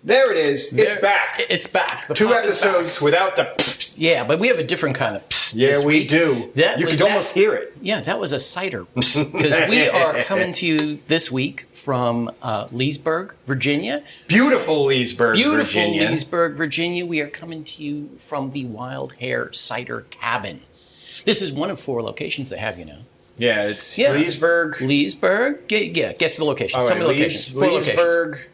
There it is. It's back. It's back. The 2 pop is episodes back. without the psst. Yeah, but we have a different kind of psst. Yeah, this we week. do. You could almost hear it. Yeah, that was a cider. Because we are coming to you this week from Leesburg, Virginia. Beautiful Leesburg, Virginia. Beautiful Leesburg, Virginia. We are coming to you from the Wild Hare Cider Cabin. This is one of 4 locations they have, you know. Yeah, it's Leesburg. Leesburg. Guess the locations. Oh, Tell me the locations. 4 Leesburg, locations.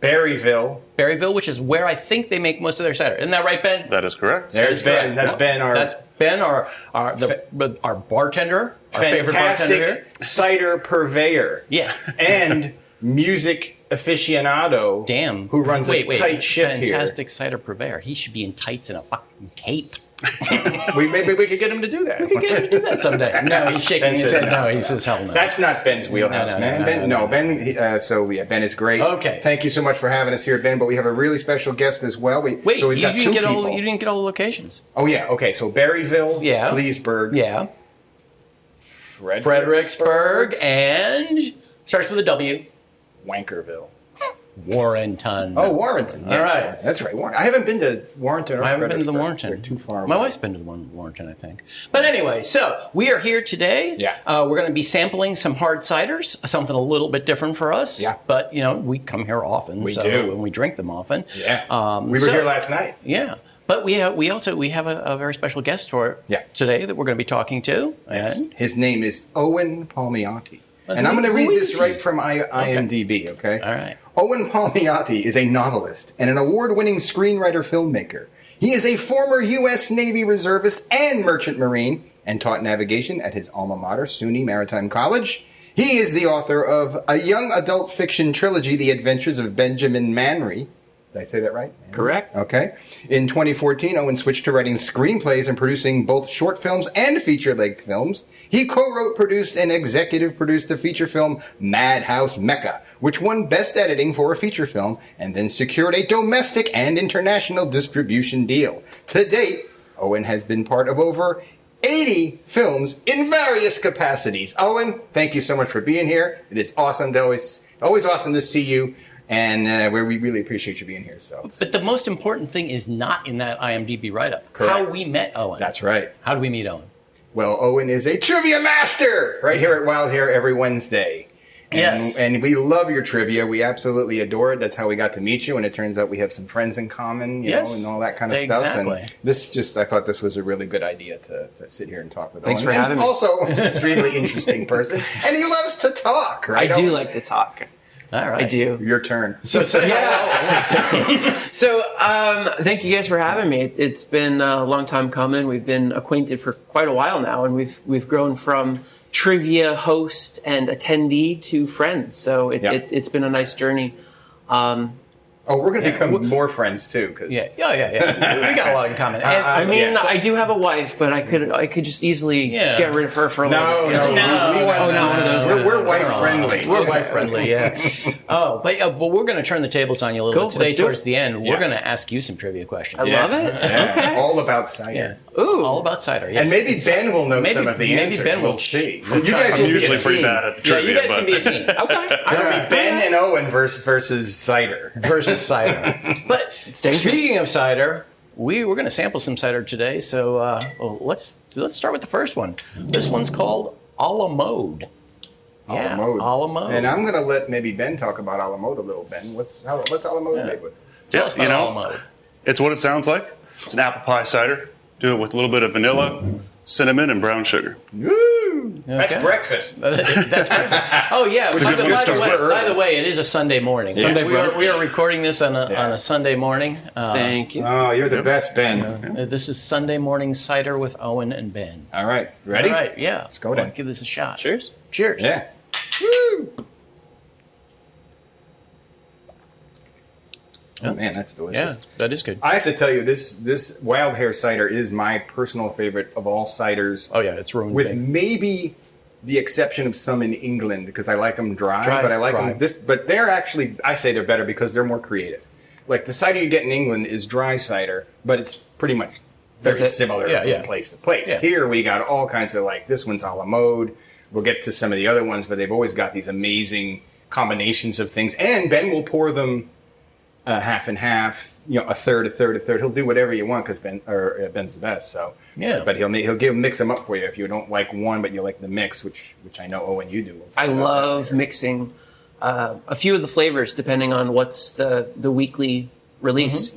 Berryville, which is where I think they make most of their cider. Isn't that right, Ben? That is correct. There's Ben. That's Ben, our bartender, our favorite bartender here. Fantastic cider purveyor. Yeah. And music aficionado. Damn. Who runs a tight ship here. Fantastic cider purveyor. He should be in tights and a fucking cape. Maybe we could get him to do that. We could get him to do that someday. No, he's shaking his head. No, he says hell no. That's not Ben's wheelhouse, man. Ben. Ben is great. Okay. Thank you so much for having us here, Ben. But we have a really special guest as well. Wait, so we've got 2 people. You didn't get all the locations. Oh yeah. Okay. So Berryville, Leesburg, Fredericksburg, and starts with a W. Wankerville. Warrenton. Oh, Warrenton. Yes, all right. That's right. I haven't been to Warrenton or I haven't been to the Warrenton. They're too far away. My wife's been to the Warrenton, I think. But anyway, so we are here today. Yeah. We're going to be sampling some hard ciders, something a little bit different for us. Yeah. But, you know, we come here often. We do. And we drink them often. Yeah. We were here last night. Yeah. But we have a very special guest for today that we're going to be talking to. And his name is Owen Palmiotti. And I'm going to read this right from IMDb, okay? All right. Owen Palmiotti is a novelist and an award-winning screenwriter-filmmaker. He is a former U.S. Navy reservist and merchant marine and taught navigation at his alma mater, SUNY Maritime College. He is the author of a young adult fiction trilogy, The Adventures of Benjamin Manry. Did I say that right? Correct. Okay. In 2014, Owen switched to writing screenplays and producing both short films and feature-length films. He co-wrote, produced, and executive produced the feature film Madhouse Mecca, which won Best Editing for a feature film and then secured a domestic and international distribution deal. To date, Owen has been part of over 80 films in various capacities. Owen, thank you so much for being here. It is awesome to always awesome to see you. And we really appreciate you being here. But the most important thing is not in that IMDb write-up. Correct. How we met Owen. That's right. How did we meet Owen? Well, Owen is a trivia master right here at Wild Hare every Wednesday. Yes. And we love your trivia. We absolutely adore it. That's how we got to meet you. And it turns out we have some friends in common, you know, and all that kind of stuff. And I thought this was a really good idea to sit here and talk with Owen. Thanks for having me. Also, an extremely interesting person. And he loves to talk, right? I do like to talk. All right. I do. Your turn. So thank you guys for having me. It's been a long time coming. We've been acquainted for quite a while now, and we've grown from trivia host and attendee to friends. So it's been a nice journey. We're going to become more friends too. Cause... We got a lot in common. I do have a wife, but I could just easily get rid of her for a little bit. We're wife friendly. We're wife friendly, yeah. But we're going to turn the tables on you a little bit today. Towards the end, we're going to ask you some trivia questions. I love it. Okay. All about cider. Yeah. Ooh. All about cider. Yes. And maybe Ben will know some of the answers. Maybe Ben will. We'll see. You guys are usually pretty bad at trivia. You guys can be a team. Okay. It'll be Ben and Owen versus cider. Cider. But speaking of cider, we're going to sample some cider today. So let's start with the first one. This one's called a la mode. A la mode. And I'm going to let maybe Ben talk about a la mode a little. Ben, what's a la mode made with? Tell us about a la mode. It's what it sounds like. It's an apple pie cider. Do it with a little bit of vanilla, cinnamon, and brown sugar. Woo! Okay. That's breakfast. That's breakfast. Oh yeah. By the way, it is a Sunday morning. Yeah. We are recording this on a Sunday morning. Thank you. Oh, you're the best, Ben. This is Sunday morning cider with Owen and Ben. All right, ready? All right, yeah. Let's go. Let's give this a shot. Cheers. Cheers. Yeah. Woo! Oh man, that's delicious. Yeah, that is good. I have to tell you, this Wild Hare cider is my personal favorite of all ciders. Oh yeah, it's ruined. With maybe the exception of some in England because I like them dry, but I like them this. But they're actually, I say they're better because they're more creative. Like the cider you get in England is dry cider, but it's pretty much very similar from place to place. Yeah. Here we got all kinds of this one's a la mode. We'll get to some of the other ones, but they've always got these amazing combinations of things. And Ben will pour them half and half, a third, a third, a third. He'll do whatever you want because Ben's the best. So Yeah. but he'll mix them up for you if you don't like one, but you like the mix, which I know Owen you do. I love mixing a few of the flavors depending on what's the weekly release.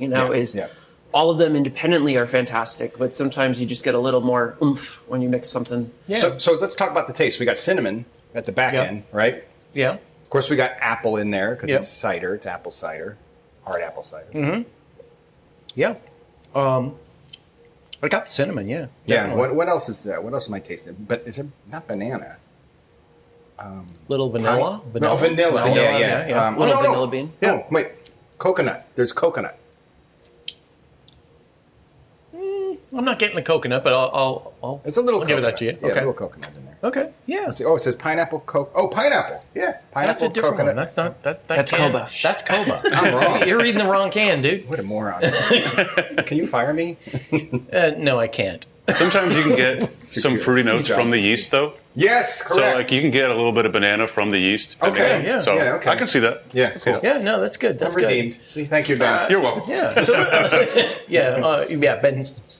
All of them independently are fantastic, but sometimes you just get a little more oomph when you mix something. Yeah. So let's talk about the taste. We got cinnamon at the back end, right? Yeah. Of course, we got apple in there because it's cider. It's apple cider, hard apple cider. Mm-hmm. Yeah. I got the cinnamon. Yeah. Yeah. Definitely. What else is there? What else am I tasting? But is it not banana? Little vanilla. No, vanilla. Yeah. Little vanilla bean. Yeah. Oh, wait. Coconut. There's coconut. I'm not getting the coconut, but I'll It's a little I'll coconut. give it that to you. Yeah, Okay. a little coconut in there. Okay. Yeah. Let's see. Oh, it says pineapple coke. Oh, pineapple. Yeah. Pineapple That's a different coconut. one. That's not that. That's can. Coba. That's Coba. I'm wrong. You're reading the wrong can, dude. What a moron. Can you fire me? No, I can't. Sometimes you can get some fruity notes from the yeast, though. Yes, correct. So, like, you can get a little bit of banana from the yeast. Okay, yeah. So, Yeah, okay. I can see that. Yeah, I see cool. that. Yeah, no, that's good. That's I'm good. redeemed. See, thank you, Ben. You're welcome. Yeah. So,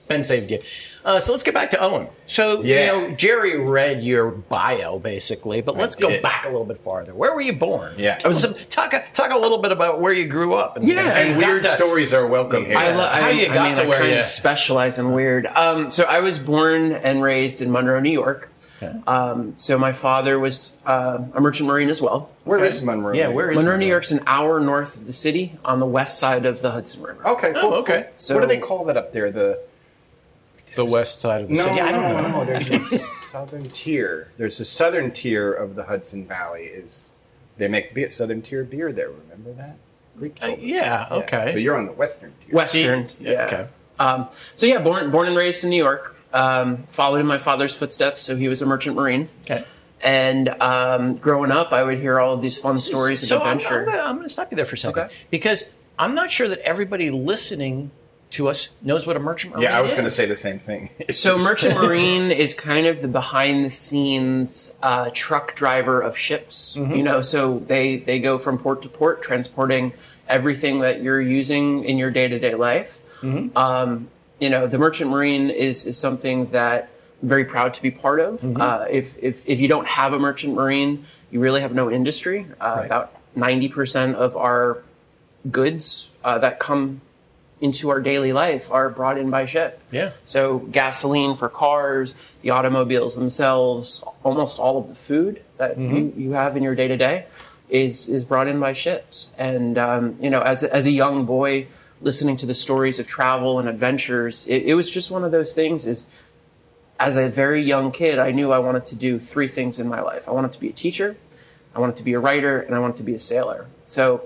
Ben saved you. So let's get back to Owen. So, Jerry read your bio basically, but let's go back a little bit farther. Where were you born? Yeah. Talk a little bit about where you grew up. And weird stories are welcome here. How you got to where I you specialize in weird. So I was born and raised in Monroe, New York. Okay. So my father was a merchant marine as well. Where is Monroe? Yeah, where is Monroe, New York's an hour north of the city on the west side of the Hudson River. Okay, cool. Oh, okay. So what do they call that up there? The west side of the city. I don't know. There's a southern tier. There's a southern tier of the Hudson Valley. They make southern tier beer there? Remember that? Greek told us. Yeah. Okay. So you're on the western tier. Western, Okay. So born and raised in New York. Followed in my father's footsteps, so he was a merchant marine. Okay. And growing up, I would hear all of these fun stories of adventure. I'm going to stop you there for a second. Okay. Because I'm not sure that everybody listening to us knows what a merchant marine is. Yeah, I was going to say the same thing. So merchant marine is kind of the behind-the-scenes truck driver of ships. Mm-hmm. So they go from port to port, transporting everything that you're using in your day-to-day life. Mm-hmm. The merchant marine is something that I'm very proud to be part of. Mm-hmm. If you don't have a merchant marine, you really have no industry. Right. About 90% of our goods that come into our daily life are brought in by ship. Yeah. So gasoline for cars, the automobiles themselves, almost all of the food that you have in your day-to-day is brought in by ships. And, as a young boy, listening to the stories of travel and adventures, it was just one of those things as a very young kid, I knew I wanted to do three things in my life. I wanted to be a teacher, I wanted to be a writer, and I wanted to be a sailor. So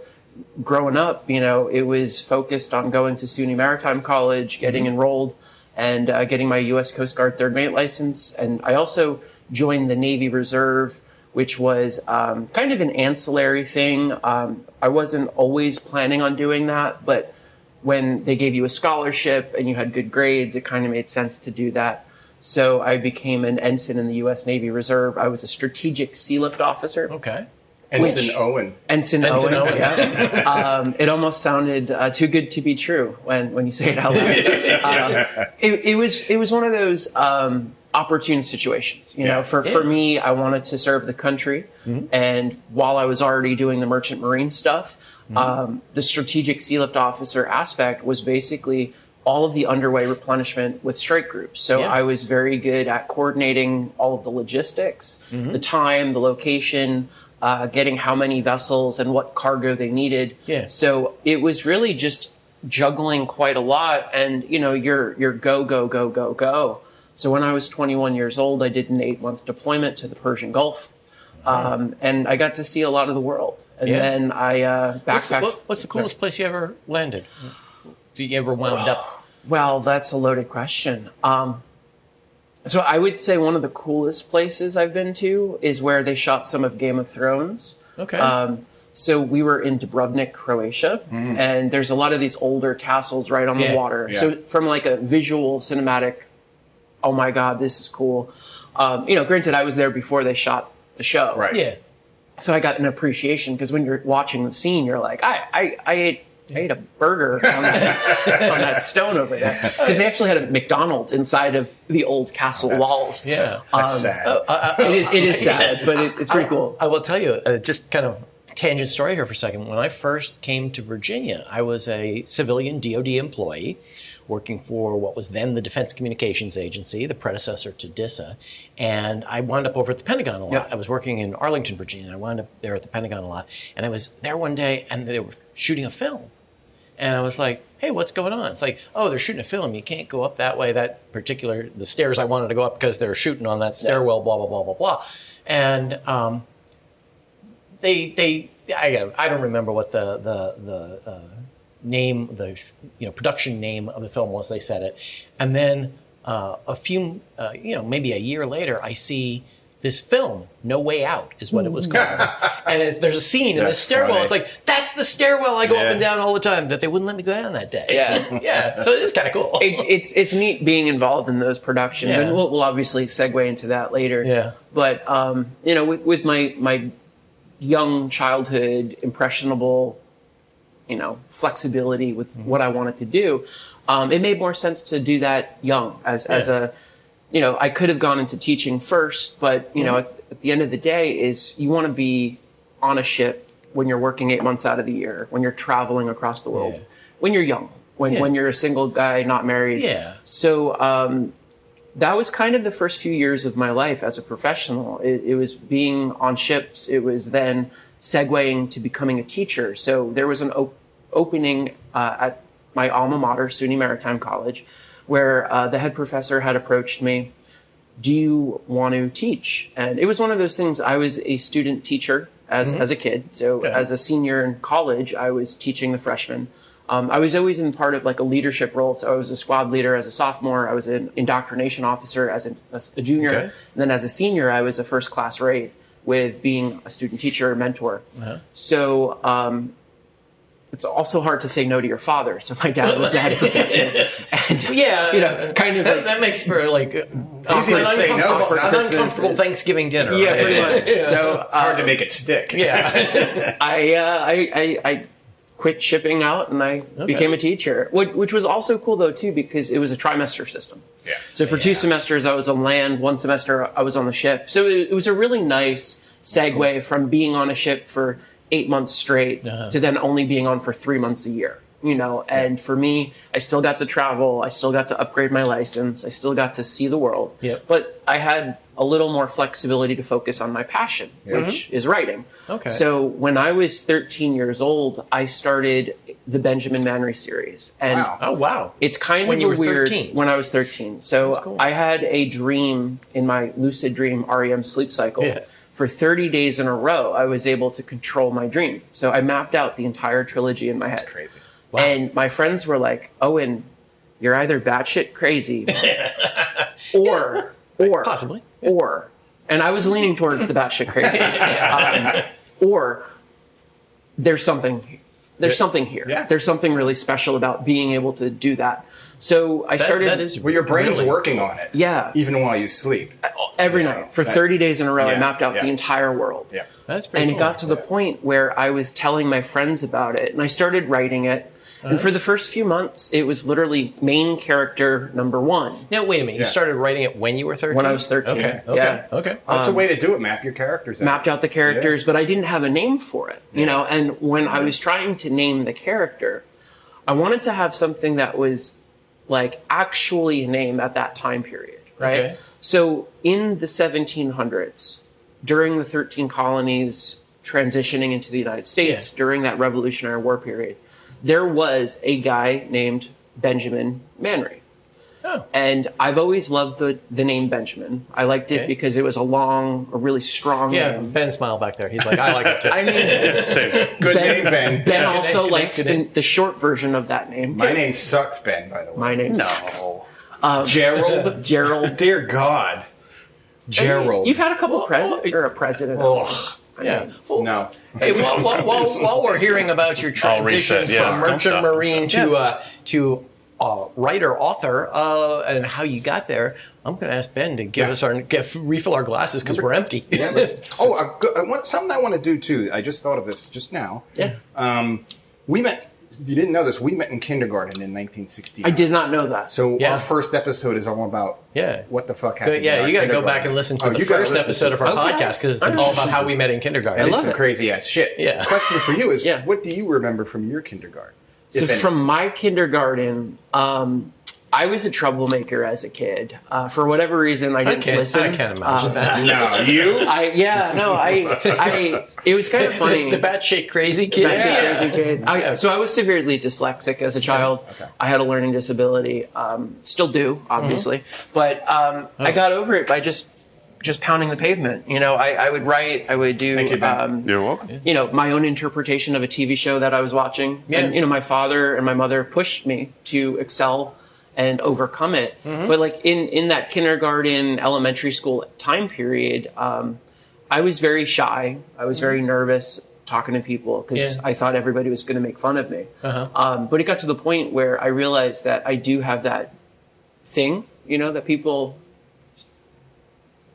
growing up, it was focused on going to SUNY Maritime College, getting enrolled, and getting my U.S. Coast Guard third mate license. And I also joined the Navy Reserve, which was kind of an ancillary thing. I wasn't always planning on doing that, but when they gave you a scholarship and you had good grades, it kind of made sense to do that. So I became an ensign in the U.S. Navy Reserve. I was a strategic sea lift officer. Okay. Ensign Owen. Ensign Owen, yeah. It almost sounded too good to be true when you say it out loud. It was one of those opportune situations. For me, I wanted to serve the country, and while I was already doing the merchant marine stuff, the strategic sea lift officer aspect was basically all of the underway replenishment with strike groups. So I was very good at coordinating all of the logistics, the time, the location, getting how many vessels and what cargo they needed. Yeah. So it was really just juggling quite a lot, and you're go. So when I was 21 years old, I did an 8-month deployment to the Persian Gulf, and I got to see a lot of the world. And then I backpacked. What's the coolest place you ever landed? You ever wound up? Well, that's a loaded question. So I would say one of the coolest places I've been to is where they shot some of Game of Thrones. Okay. So we were in Dubrovnik, Croatia, and there's a lot of these older castles right on the water. Yeah. So from like a visual cinematic, oh my God, this is cool. Granted, I was there before they shot the show. Right. Yeah. So I got an appreciation because when you're watching the scene, you're like, I ate I ate a burger on that stone over there. Because they actually had a McDonald's inside of the old castle walls. Yeah. That's sad. It is sad, but it's pretty cool. I will tell you, just kind of tangent story here for a second. When I first came to Virginia, I was a civilian DoD employee working for what was then the Defense Communications Agency, the predecessor to DISA, and I wound up over at the Pentagon a lot. Yep. I was working in Arlington, Virginia, and I wound up there at the Pentagon a lot, and I was there one day, and they were shooting a film. And I was like, hey, what's going on? It's like, oh, they're shooting a film. You can't go up that way, the stairs I wanted to go up because they were shooting on that stairwell, blah, blah, blah, blah, blah. And I don't remember what the name, production name of the film was. They said it. And then maybe a year later, I see this film, No Way Out is what it was called. And there's a scene in the stairwell. funny. It's like, that's the stairwell I go up and down all the time, that they wouldn't let me go down that day. Yeah. So it is kind of cool. It's neat being involved in those productions, Yeah. and we'll obviously segue into that later. Yeah. But with my young childhood, impressionable, flexibility with what I wanted to do, it made more sense to do that young as a. I could have gone into teaching first, but at the end of the day, is you want to be on a ship when you're working 8 months out of the year, when you're traveling across the world, when you're young, when you're a single guy, not married. Yeah. So that was kind of the first few years of my life as a professional. It was being on ships. It was then segueing to becoming a teacher. So there was an opening at my alma mater, SUNY Maritime College, where the head professor had approached me, do you want to teach? And it was one of those things, I was a student teacher as a kid. So as a senior in college, I was teaching the freshmen. I was always in part of like a leadership role. So I was a squad leader as a sophomore. I was an indoctrination officer as a junior. Okay. And then as a senior, I was a first class rate with being a student teacher or mentor. Uh-huh. So it's also hard to say no to your father. So my dad was the head professor. And, kind of that makes for like easy to say no. It's not an uncomfortable Thanksgiving dinner. Yeah, right? pretty much. So It's hard to make it stick. Yeah. I quit shipping out and I became a teacher, which was also cool though too, because it was a trimester system. Yeah. So for 2 semesters I was on land, 1 semester I was on the ship. So it was a really nice segue from being on a ship for 8 months straight to then only being on for 3 months a year. And for me, I still got to travel. I still got to upgrade my license. I still got to see the world. Yep. But I had a little more flexibility to focus on my passion, which is writing. Okay. So when I was 13 years old, I started the Benjamin Manry series. And Wow. Oh, wow. it's kind When of you were weird 13. when I was 13. So That's cool. I had a dream in my lucid dream REM sleep cycle. Yeah. For 30 days in a row, I was able to control my dream. So I mapped out the entire trilogy in my head. That's crazy. Wow. And my friends were like, Owen, you're either batshit crazy or, Possibly. and I was leaning towards the batshit crazy, or there's something here. Yeah. There's something really special about being able to do that. So I started. That is Well, your brain's really- working on it. Yeah. Even while you sleep. Every Yeah. night for 30 days in a row. I Yeah. mapped out Yeah. the entire world. Yeah. That's pretty And cool. it got to the point where I was telling my friends about it, and I started writing it. And for the first few months, it was literally main character number 1 Now, wait a minute. You Yeah. started writing it when you were 13? when I was 13. Okay. Yeah. Okay. That's a way to do it. Map your characters out. Mapped out the characters, but I didn't have a name for it, and when I was trying to name the character, I wanted to have something that was like actually a name at that time period, right? Okay. So in the 1700s, during the 13 colonies transitioning into the United States, during that Revolutionary War period, there was a guy named Benjamin Manry. Oh. And I've always loved the name Benjamin. I liked it Okay. because it was a really strong Yeah, name. Ben smiled back there. He's like, I like it too. I mean, Same. Good name, Ben. Ben Yeah, also good name, likes good name. the short version of that name. My name sucks, Ben, by the way. My name No. sucks. Gerald? Gerald. Dear God. Gerald. You've had a couple president. Ugh. Yeah. Well, No. hey, while we're hearing about your I'll transition reset. Yeah, from don't merchant stop, marine don't to writer, author, and how you got there, I'm going to ask Ben to give us refill our glasses because we're empty. Yeah, something I want to do too. I just thought of this just now. Yeah. We met if you didn't know this, we met in kindergarten in 1960. I did not know that. So Yeah. our first episode is all about what the fuck happened. But yeah, in our you got to go kindergarten. back and listen to Oh, the you gotta first listen episode to of our Okay. podcast because it's all about how we met in kindergarten. And it's love some it. crazy ass shit. Yeah. Question for you is, Yeah. what do you remember from your kindergarten? So if any? from my kindergarten, I was a troublemaker as a kid. For whatever reason, I didn't listen. I can't imagine that. No, you? It was kind of funny. The batshit crazy kid. Batshit crazy kid. So I was severely dyslexic as a child. Okay. I had a learning disability. Still do, obviously. But I got over it by just pounding the pavement. You know, I would write. I would do. Thank you, Ben. You're welcome. You know, my own interpretation of a TV show that I was watching. Yeah. And, you know, my father and my mother pushed me to excel and overcome it. But like in that kindergarten, elementary school time period, I was very shy. I was very nervous talking to people because I thought everybody was going to make fun of me. But it got to the point where I realized that I do have that thing, you know, that people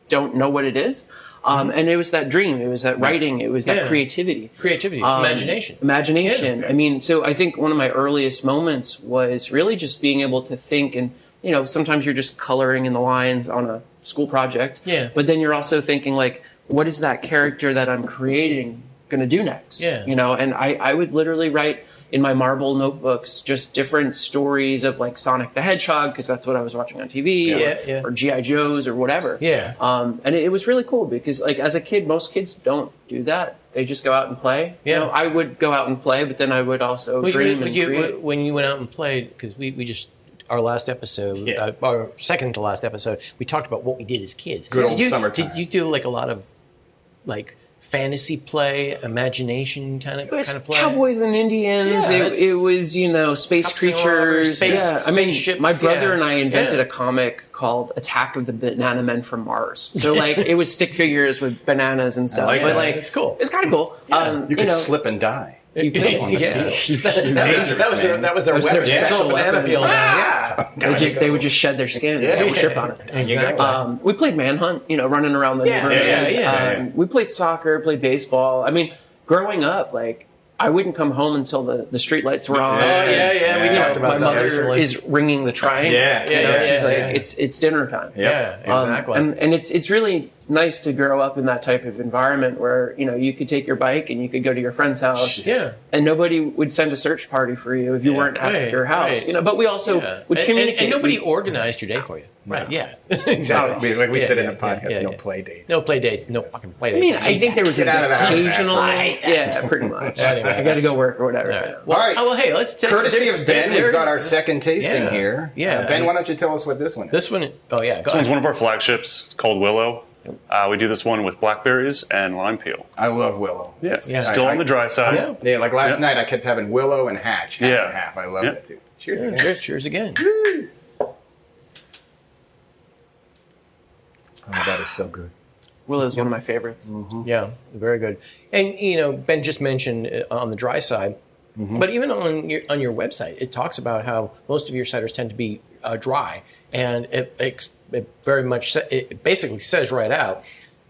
don't know what it is. And it was that dream. It was that writing. It was that creativity. Creativity, imagination. Imagination. Yeah. I mean, so I think one of my earliest moments was really just being able to think and, you know, sometimes you're just coloring in the lines on a school project. Yeah. But then you're also thinking like, what is that character that I'm creating going to do next? Yeah. You know, and I would literally write in my marble notebooks just different stories of like Sonic the Hedgehog, because that's what I was watching on TV, or G.I. Joes or whatever. Yeah. And it was really cool because like as a kid, most kids don't do that. They just go out and play. Yeah. You know, I would go out and play, but then I would also dream and create. When you went out and played, because we just, our last episode, our second to last episode, we talked about what we did as kids. Good old Did you- summertime. Did you do like a lot of like fantasy play, imagination kind of It was play? Cowboys and Indians. Yeah, it was, you know, space Cops and creatures. robbers, I mean, spaceships, my brother and I invented Yeah. a comic called Attack of the Banana Men from Mars. So like, it was stick figures with bananas and stuff. like but that. like, It's cool. It's kind of cool. You could know, slip and die. You could. That was their That was their special banana weapon. peel. Ah! They would just shed their skin Yeah. and trip on it. Exactly. We played Manhunt, you know, running around the neighborhood. yeah. We played soccer, played baseball. I mean, growing up, like, I wouldn't come home until the street lights were on. Yeah. We talked about My that mother recently. is ringing the triangle. Yeah. You know, she's like, yeah. it's dinner time. Yeah, exactly. And it's really nice to grow up in that type of environment where, you know, you could take your bike and you could go to your friend's house. Yeah. And nobody would send a search party for you if you weren't at Right, your house. right. You know, but we also would communicate. And nobody organized your day for you. Right. Yeah. Exactly. Like we Yeah, said in yeah, the podcast, yeah, no yeah. play dates. No play dates. No fucking play I dates. mean, I think there was Get out of the house, occasional. asshole. Yeah, pretty much. Anyway. I got to go work or whatever. All right. Yeah. Well, All right. well, hey, let's take Courtesy of Ben, we've got our second tasting Yeah. here. Yeah. Ben, why don't you tell us what this one is? This one, oh yeah, go This one's ahead. one of our flagships. It's called Willow. We do this one with blackberries and lime peel. I love Willow. Yeah, Yeah. still on the dry side. Yeah. Yeah, like last Yeah. night I kept having Willow and Hatch, half Yeah. and half. I love Yeah. that too. Cheers. Yeah, again. cheers, cheers again. Oh, that is so good. Willow's one of my favorites. Yeah, very good. And you know, Ben just mentioned on the dry side, but even on your website, it talks about how most of your ciders tend to be dry, and it very much it basically says right out,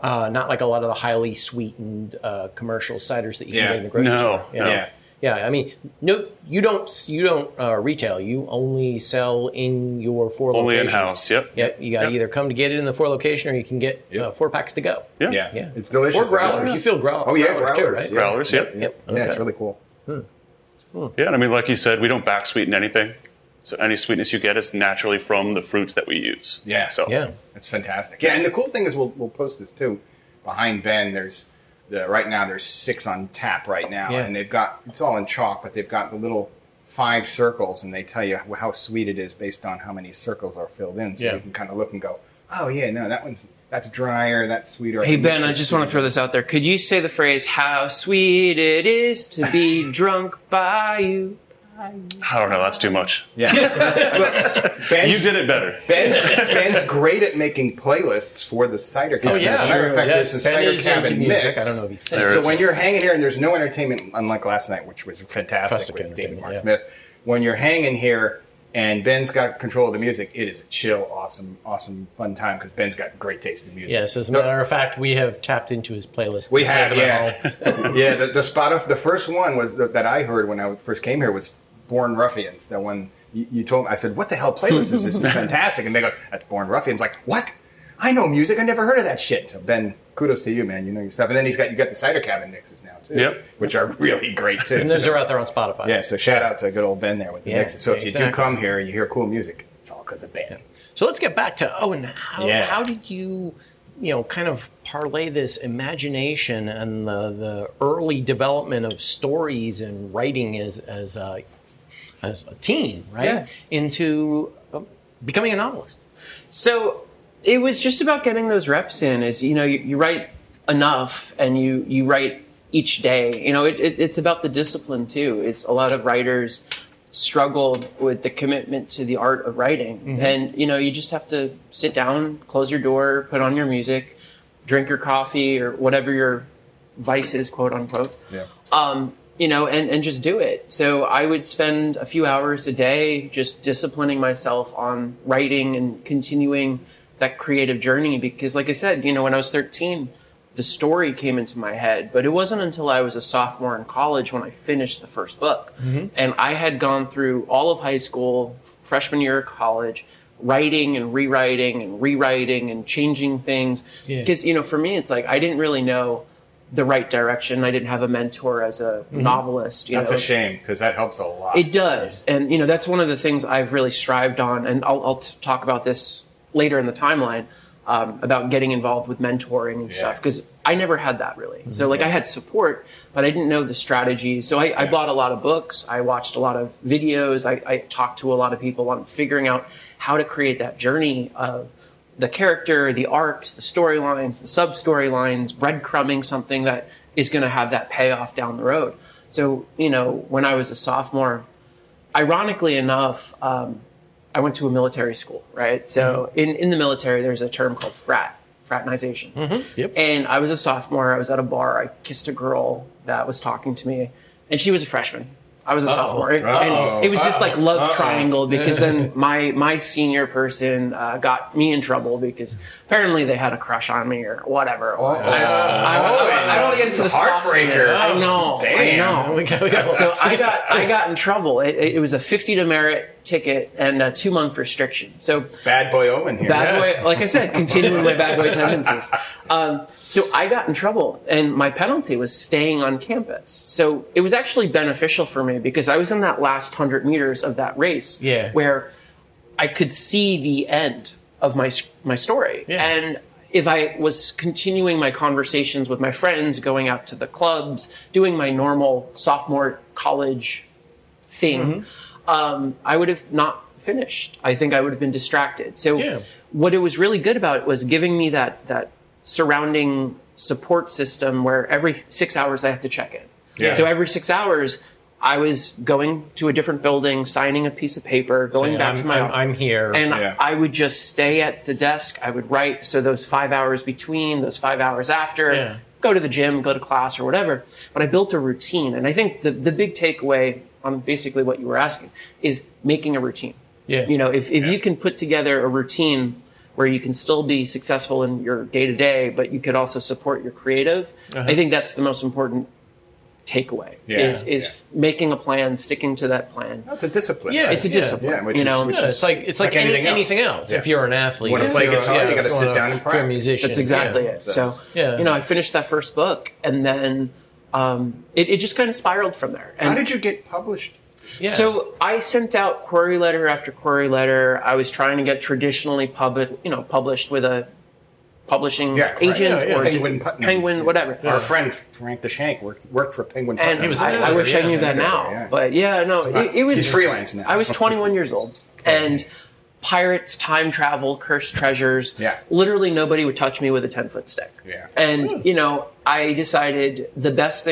not like a lot of the highly sweetened commercial ciders that you can get in the grocery No, store. Yeah. Yeah, I mean, no, you don't retail. You only sell in your four Only locations. in-house, yep. Yep. You got to either come to get it in the 4 location, or you can get 4 packs to go. Yeah. Yeah. Yeah. It's delicious. Or growlers. You feel growlers. Oh, yeah, growlers too, growlers. right? Yeah. Growlers, yep. Yep. Yeah, it's Okay. really cool. Yeah, and I mean, like you said, we don't back sweeten anything. So any sweetness you get is naturally from the fruits that we use. Yeah. So Yeah. It's fantastic. Yeah, and the cool thing is we'll post this too. Behind Ben, right now there's 6 on tap right now, Yeah. and it's all in chalk, but they've got the little 5 circles, and they tell you how sweet it is based on how many circles are filled in. So Yeah. you can kind of look and go, oh yeah, no, that's drier, that's sweeter. Hey Ben, I just want to throw this out there. Could you say the phrase "How sweet it is to be drunk by you"? I don't know, that's too much. Yeah. Look, Ben's, You did it better. Ben's great at making playlists for the cider. Oh, yeah. As a matter of fact, Yes, there's a Ben cider is into cabin music. mix. I don't know if he said There it. So is. when you're hanging here and there's no entertainment, unlike last night, which was fantastic Fantastic with David entertainment, Mark yeah. Smith, when you're hanging here and Ben's got control of the music. It is a chill, awesome, fun time because Ben's got great taste in music. Yes, as a matter of fact, we have tapped into his playlist. We have, yeah. Yeah, the first one was that I heard when I first came here was Born Ruffians. That one you told me. I said, what the hell playlist is this? This is fantastic. And they go, that's Born Ruffians. Like, what? I know music. I never heard of that shit. So Ben, kudos to you, man. You know your stuff. And then you got the Cider Cabin mixes now too, which are really great too. And those are out there on Spotify. Yeah, so shout out to good old Ben there with the mixes. So if you do come here and you hear cool music, it's all because of Ben. Yeah. So let's get back to Owen. How did you kind of parlay this imagination and the early development of stories and writing as a teen, right, into becoming a novelist? So it was just about getting those reps in. As you write enough, and you write each day. It's about the discipline too. It's a lot of writers struggled with the commitment to the art of writing, and you just have to sit down, close your door, put on your music, drink your coffee or whatever your vice is, quote unquote. Yeah. And just do it. So I would spend a few hours a day just disciplining myself on writing and continuing that creative journey, because like I said, when I was 13, the story came into my head, but it wasn't until I was a sophomore in college when I finished the first book. And I had gone through all of high school, freshman year of college, writing and rewriting and changing things. Because, for me, it's like I didn't really know the right direction. I didn't have a mentor as a novelist. That's a shame, because that helps a lot. It does. And, that's one of the things I've really strived on. And I'll talk about this later in the timeline, about getting involved with mentoring and stuff, because I never had that really. So I had support, but I didn't know the strategies. So I bought a lot of books. I watched a lot of videos. I talked to a lot of people on figuring out how to create that journey of the character, the arcs, the storylines, the sub-storylines, breadcrumbing something that is going to have that payoff down the road. So, when I was a sophomore, ironically enough, I went to a military school, right? So in the military, there's a term called fraternization. And I was a sophomore. I was at a bar. I kissed a girl that was talking to me, and she was a freshman. I was a sophomore. And it was this love triangle, because then my senior person got me in trouble because apparently they had a crush on me or whatever it was. I don't want to get into the heartbreaker. I know. Damn. I know. So I got in trouble. It was a 50 demerit ticket and a 2-month restriction. So bad boy Owen here. Bad boy, like I said, continuing my bad boy tendencies. So I got in trouble, and my penalty was staying on campus. So it was actually beneficial for me because I was in that last 100 meters of that race, where I could see the end of my story. And if I was continuing my conversations with my friends, going out to the clubs, doing my normal sophomore college thing, I would have not finished. I think I would have been distracted. So what it was really good about it was giving me that surrounding support system where every 6 hours I have to check in. So every 6 hours I was going to a different building, signing a piece of paper, going back to my I'm here. And I would just stay at the desk. I would write. So those 5 hours between, those 5 hours after, go to the gym, go to class or whatever. But I built a routine. And I think the big takeaway on basically what you were asking is making a routine. If you can put together a routine where you can still be successful in your day-to-day, but you could also support your creative, I think that's the most important takeaway, is making a plan, sticking to that plan. That's a discipline. Yeah, it's a discipline. Which it's like anything else. If you're an athlete, want to play guitar, you got to sit down and practice. You're a musician. That's exactly it. So, I finished that first book, and then it just kind of spiraled from there. And how did you get published? So I sent out query letter after query letter. I was trying to get traditionally published with a publishing agent or Penguin, whatever. Our friend Frank the Shank worked for Penguin. And I wish I knew that now. But it was. He's freelance now. I was 21 years old, and pirates, time travel, cursed treasures. Literally nobody would touch me with a 10-foot stick. And I decided the best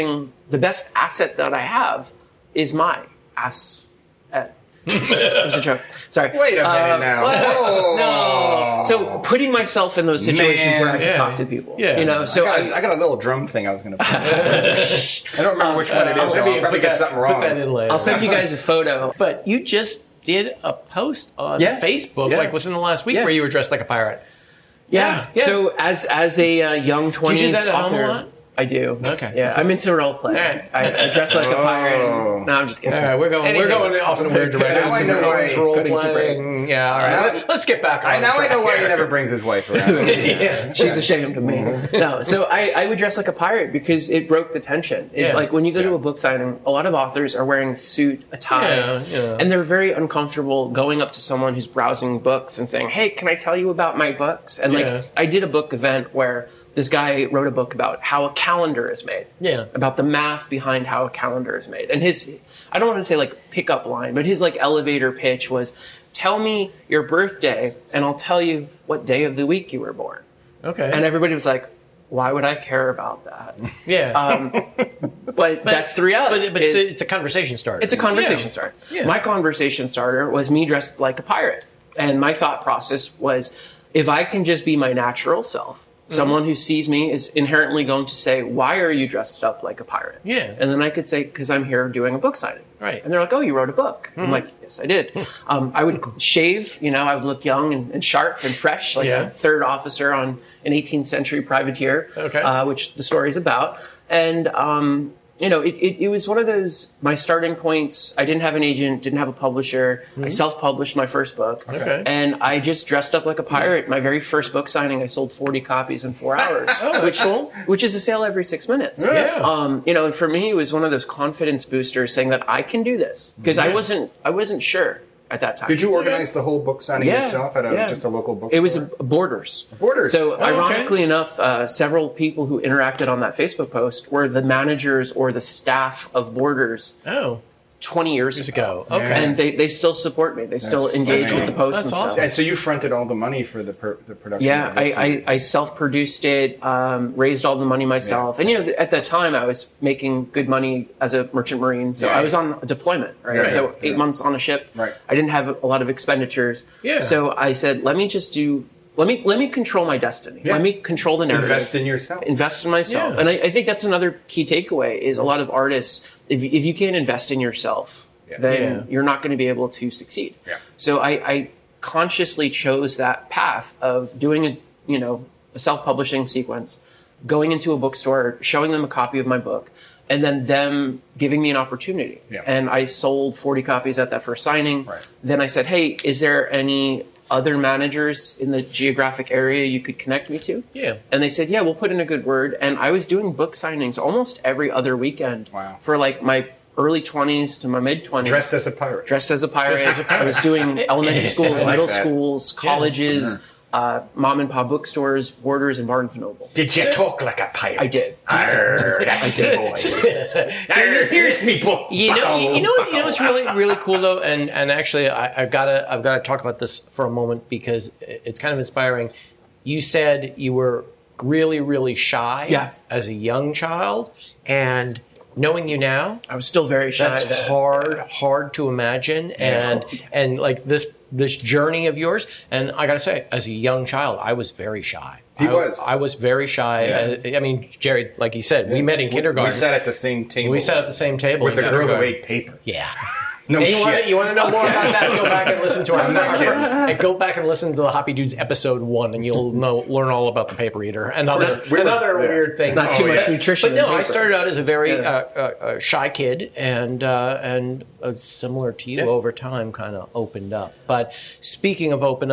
asset that I have is my ass. It was a joke. Sorry. Wait a minute now. No. So putting myself in those situations where I can talk to people. So I got a little drum thing I was going to play. I don't remember which one it is. I'll probably get something wrong. I'll send you guys a photo. But you just did a post on Yeah. Facebook Yeah. like within the last week Yeah. where you were dressed like a pirate. Yeah. Yeah. So as a young 20s Do you do that at home author, a lot? I do. Okay. Yeah, I'm into role play. Alright. I dress like a pirate. Oh. No, I'm just kidding. All right, we're going off in a weird direction. Now I know why- Role Cutting to playing. Yeah, all right. Now- Let's get back on Now I track know why here. he never brings his wife around. Yeah. She's ashamed of me. No, so I would dress like a pirate because it broke the tension. It's Yeah. like when you go to Yeah. a book signing, a lot of authors are wearing suit, a tie, Yeah. and they're very uncomfortable going up to someone who's browsing books and saying, "Hey, can I tell you about my books?" And Yeah. like I did a book event where this guy wrote a book about how a calendar is made. Yeah. About the math behind how a calendar is made. And his, I don't want to say like pickup line, but his like elevator pitch was, tell me your birthday and I'll tell you what day of the week you were born. Okay. And everybody was like, why would I care about that? yeah. But that's the reality. But it's a conversation starter. It's a conversation Yeah. starter. Yeah. My conversation starter was me dressed like a pirate. And my thought process was, if I can just be my natural self, someone who sees me is inherently going to say, why are you dressed up like a pirate? Yeah. And then I could say, because I'm here doing a book signing. Right. And they're like, oh, you wrote a book. I'm like, yes, I did. I would shave, I would look young and sharp and fresh, like Yeah. a third officer on an 18th century privateer, Okay. which the story's about. And, it was one of those, my starting points. I didn't have an agent, didn't have a publisher. I self-published my first book. Okay. And I just dressed up like a pirate. My very first book signing, I sold 40 copies in 4 hours. Which is a sale every 6 minutes. Yeah. And for me, it was one of those confidence boosters saying that I can do this. Because I wasn't sure at that time. Did you organize the whole book signing yourself at just a local bookstore? It was Borders. Borders. So okay. ironically enough, several people who interacted on that Facebook post were the managers or the staff of Borders Oh. 20 years ago. Okay. And they still support me. They still engage with the posts That's and stuff. awesome. And so you fronted all the money for the production. Yeah, of the book signing. I self-produced it, raised all the money myself. Yeah. And, at that time, I was making good money as a merchant marine. So Yeah. I was on a deployment, right? Right. So Yeah. 8 months on a ship. Right. I didn't have a lot of expenditures. Yeah. So I said, let me control my destiny. Yeah. Let me control the narrative. Invest in yourself. Invest in myself. Yeah. And I think that's another key takeaway is a lot of artists, if you can't invest in yourself, then Yeah. you're not going to be able to succeed. Yeah. So I consciously chose that path of doing a self-publishing sequence, going into a bookstore, showing them a copy of my book, and then them giving me an opportunity. Yeah. And I sold 40 copies at that first signing. Right. Then I said, hey, is there any other managers in the geographic area you could connect me to? Yeah. And they said, yeah, we'll put in a good word. And I was doing book signings almost every other weekend. Wow. For like my early 20s to my mid 20s. Dressed as a pirate. Dressed as a pirate. Dressed as a pirate. I was doing elementary schools, I like middle that. schools, colleges, mom and pop bookstores, Borders, and Barnes and Noble. Did you talk like a pirate? I did. Arr, that's the boy. Arr, here's me book. You know what's really cool though, and actually I've got to talk about this for a moment because it's kind of inspiring. You said you were really shy as a young child, and knowing you now, I was still very shy. that's hard to imagine, and like this journey of yours. And I gotta say, as a young child, I was very shy. I was very shy. Yeah. I mean, Jerry, like you said, we met in kindergarten. We sat at the same table. We sat at the same table with in a girl who kindergarten. ate paper. Yeah. No And shit. you want to know more about that? Go back and listen to our I'm not kidding. and go back and listen to the Hoppy Dudes episode 1, and you'll learn all about the paper eater and other weird things. Not too much nutrition. But no, in I paper. started out as a very shy kid, and similar to you, over time, kind of opened up. But speaking of opening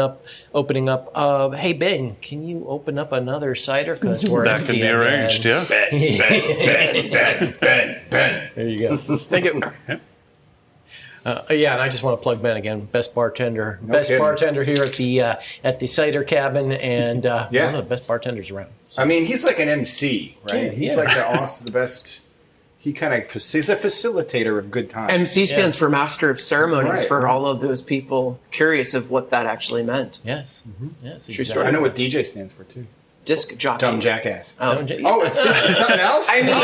up, hey Ben, can you open up another cider? Because we're That can be arranged, yeah. Ben. There you go. Thank you. And I just want to plug Ben again, best bartender kidding. bartender here at the cider cabin, and one of the best bartenders around. I mean, he's like an MC, right? Yeah, He's yeah. like the best. He's a facilitator of good times. MC stands for Master of Ceremonies Right. for all of those people curious of what that actually meant. Yes, yes, True story. I know what DJ stands for too. Disc jockey. Dumb jackass. Oh. Oh, it's just something else? I mean,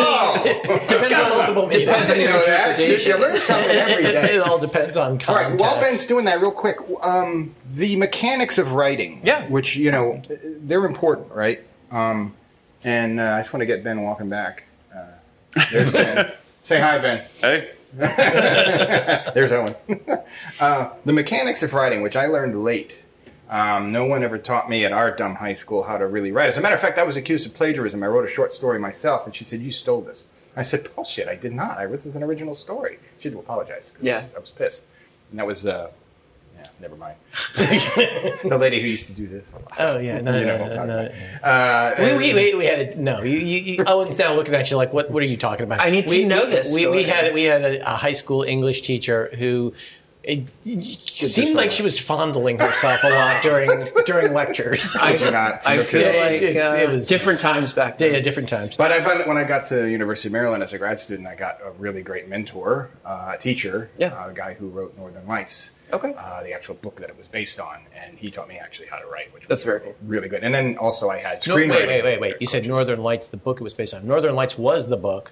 It's got multiple meanings. I didn't know that. You learn something every day. It all depends on All context. right, while Ben's doing that, real quick, the mechanics of writing, which, they're important, right? And I just want to get Ben walking back. There's Ben. Say hi, Ben. Hey. There's Owen. The mechanics of writing, which I learned late. No one ever taught me at our dumb high school how to really write. As a matter of fact, I was accused of plagiarism. I wrote a short story myself, and she said, "You stole this." I said, "Bullshit, I did not. This is an original story." She had to apologize. Yeah. I was pissed. And that was, never mind. The lady who used to do this. Oh yeah, no. We had Owen's now looking at you like, what are you talking about? I need to know this We story. had a high school English teacher who. It seemed like she was fondling herself a lot during lectures. I do not. I feel like it was different times back then. Yeah, different times. But I found that when I got to University of Maryland as a grad student, I got a really great mentor, a teacher, Yeah. the guy who wrote Northern Lights, Okay. the actual book that it was based on, and he taught me actually how to write, which That's was very cool. really good. And then also I had No, screenwriting. wait. You said Northern Lights, the book it was based on. Northern Lights was the book.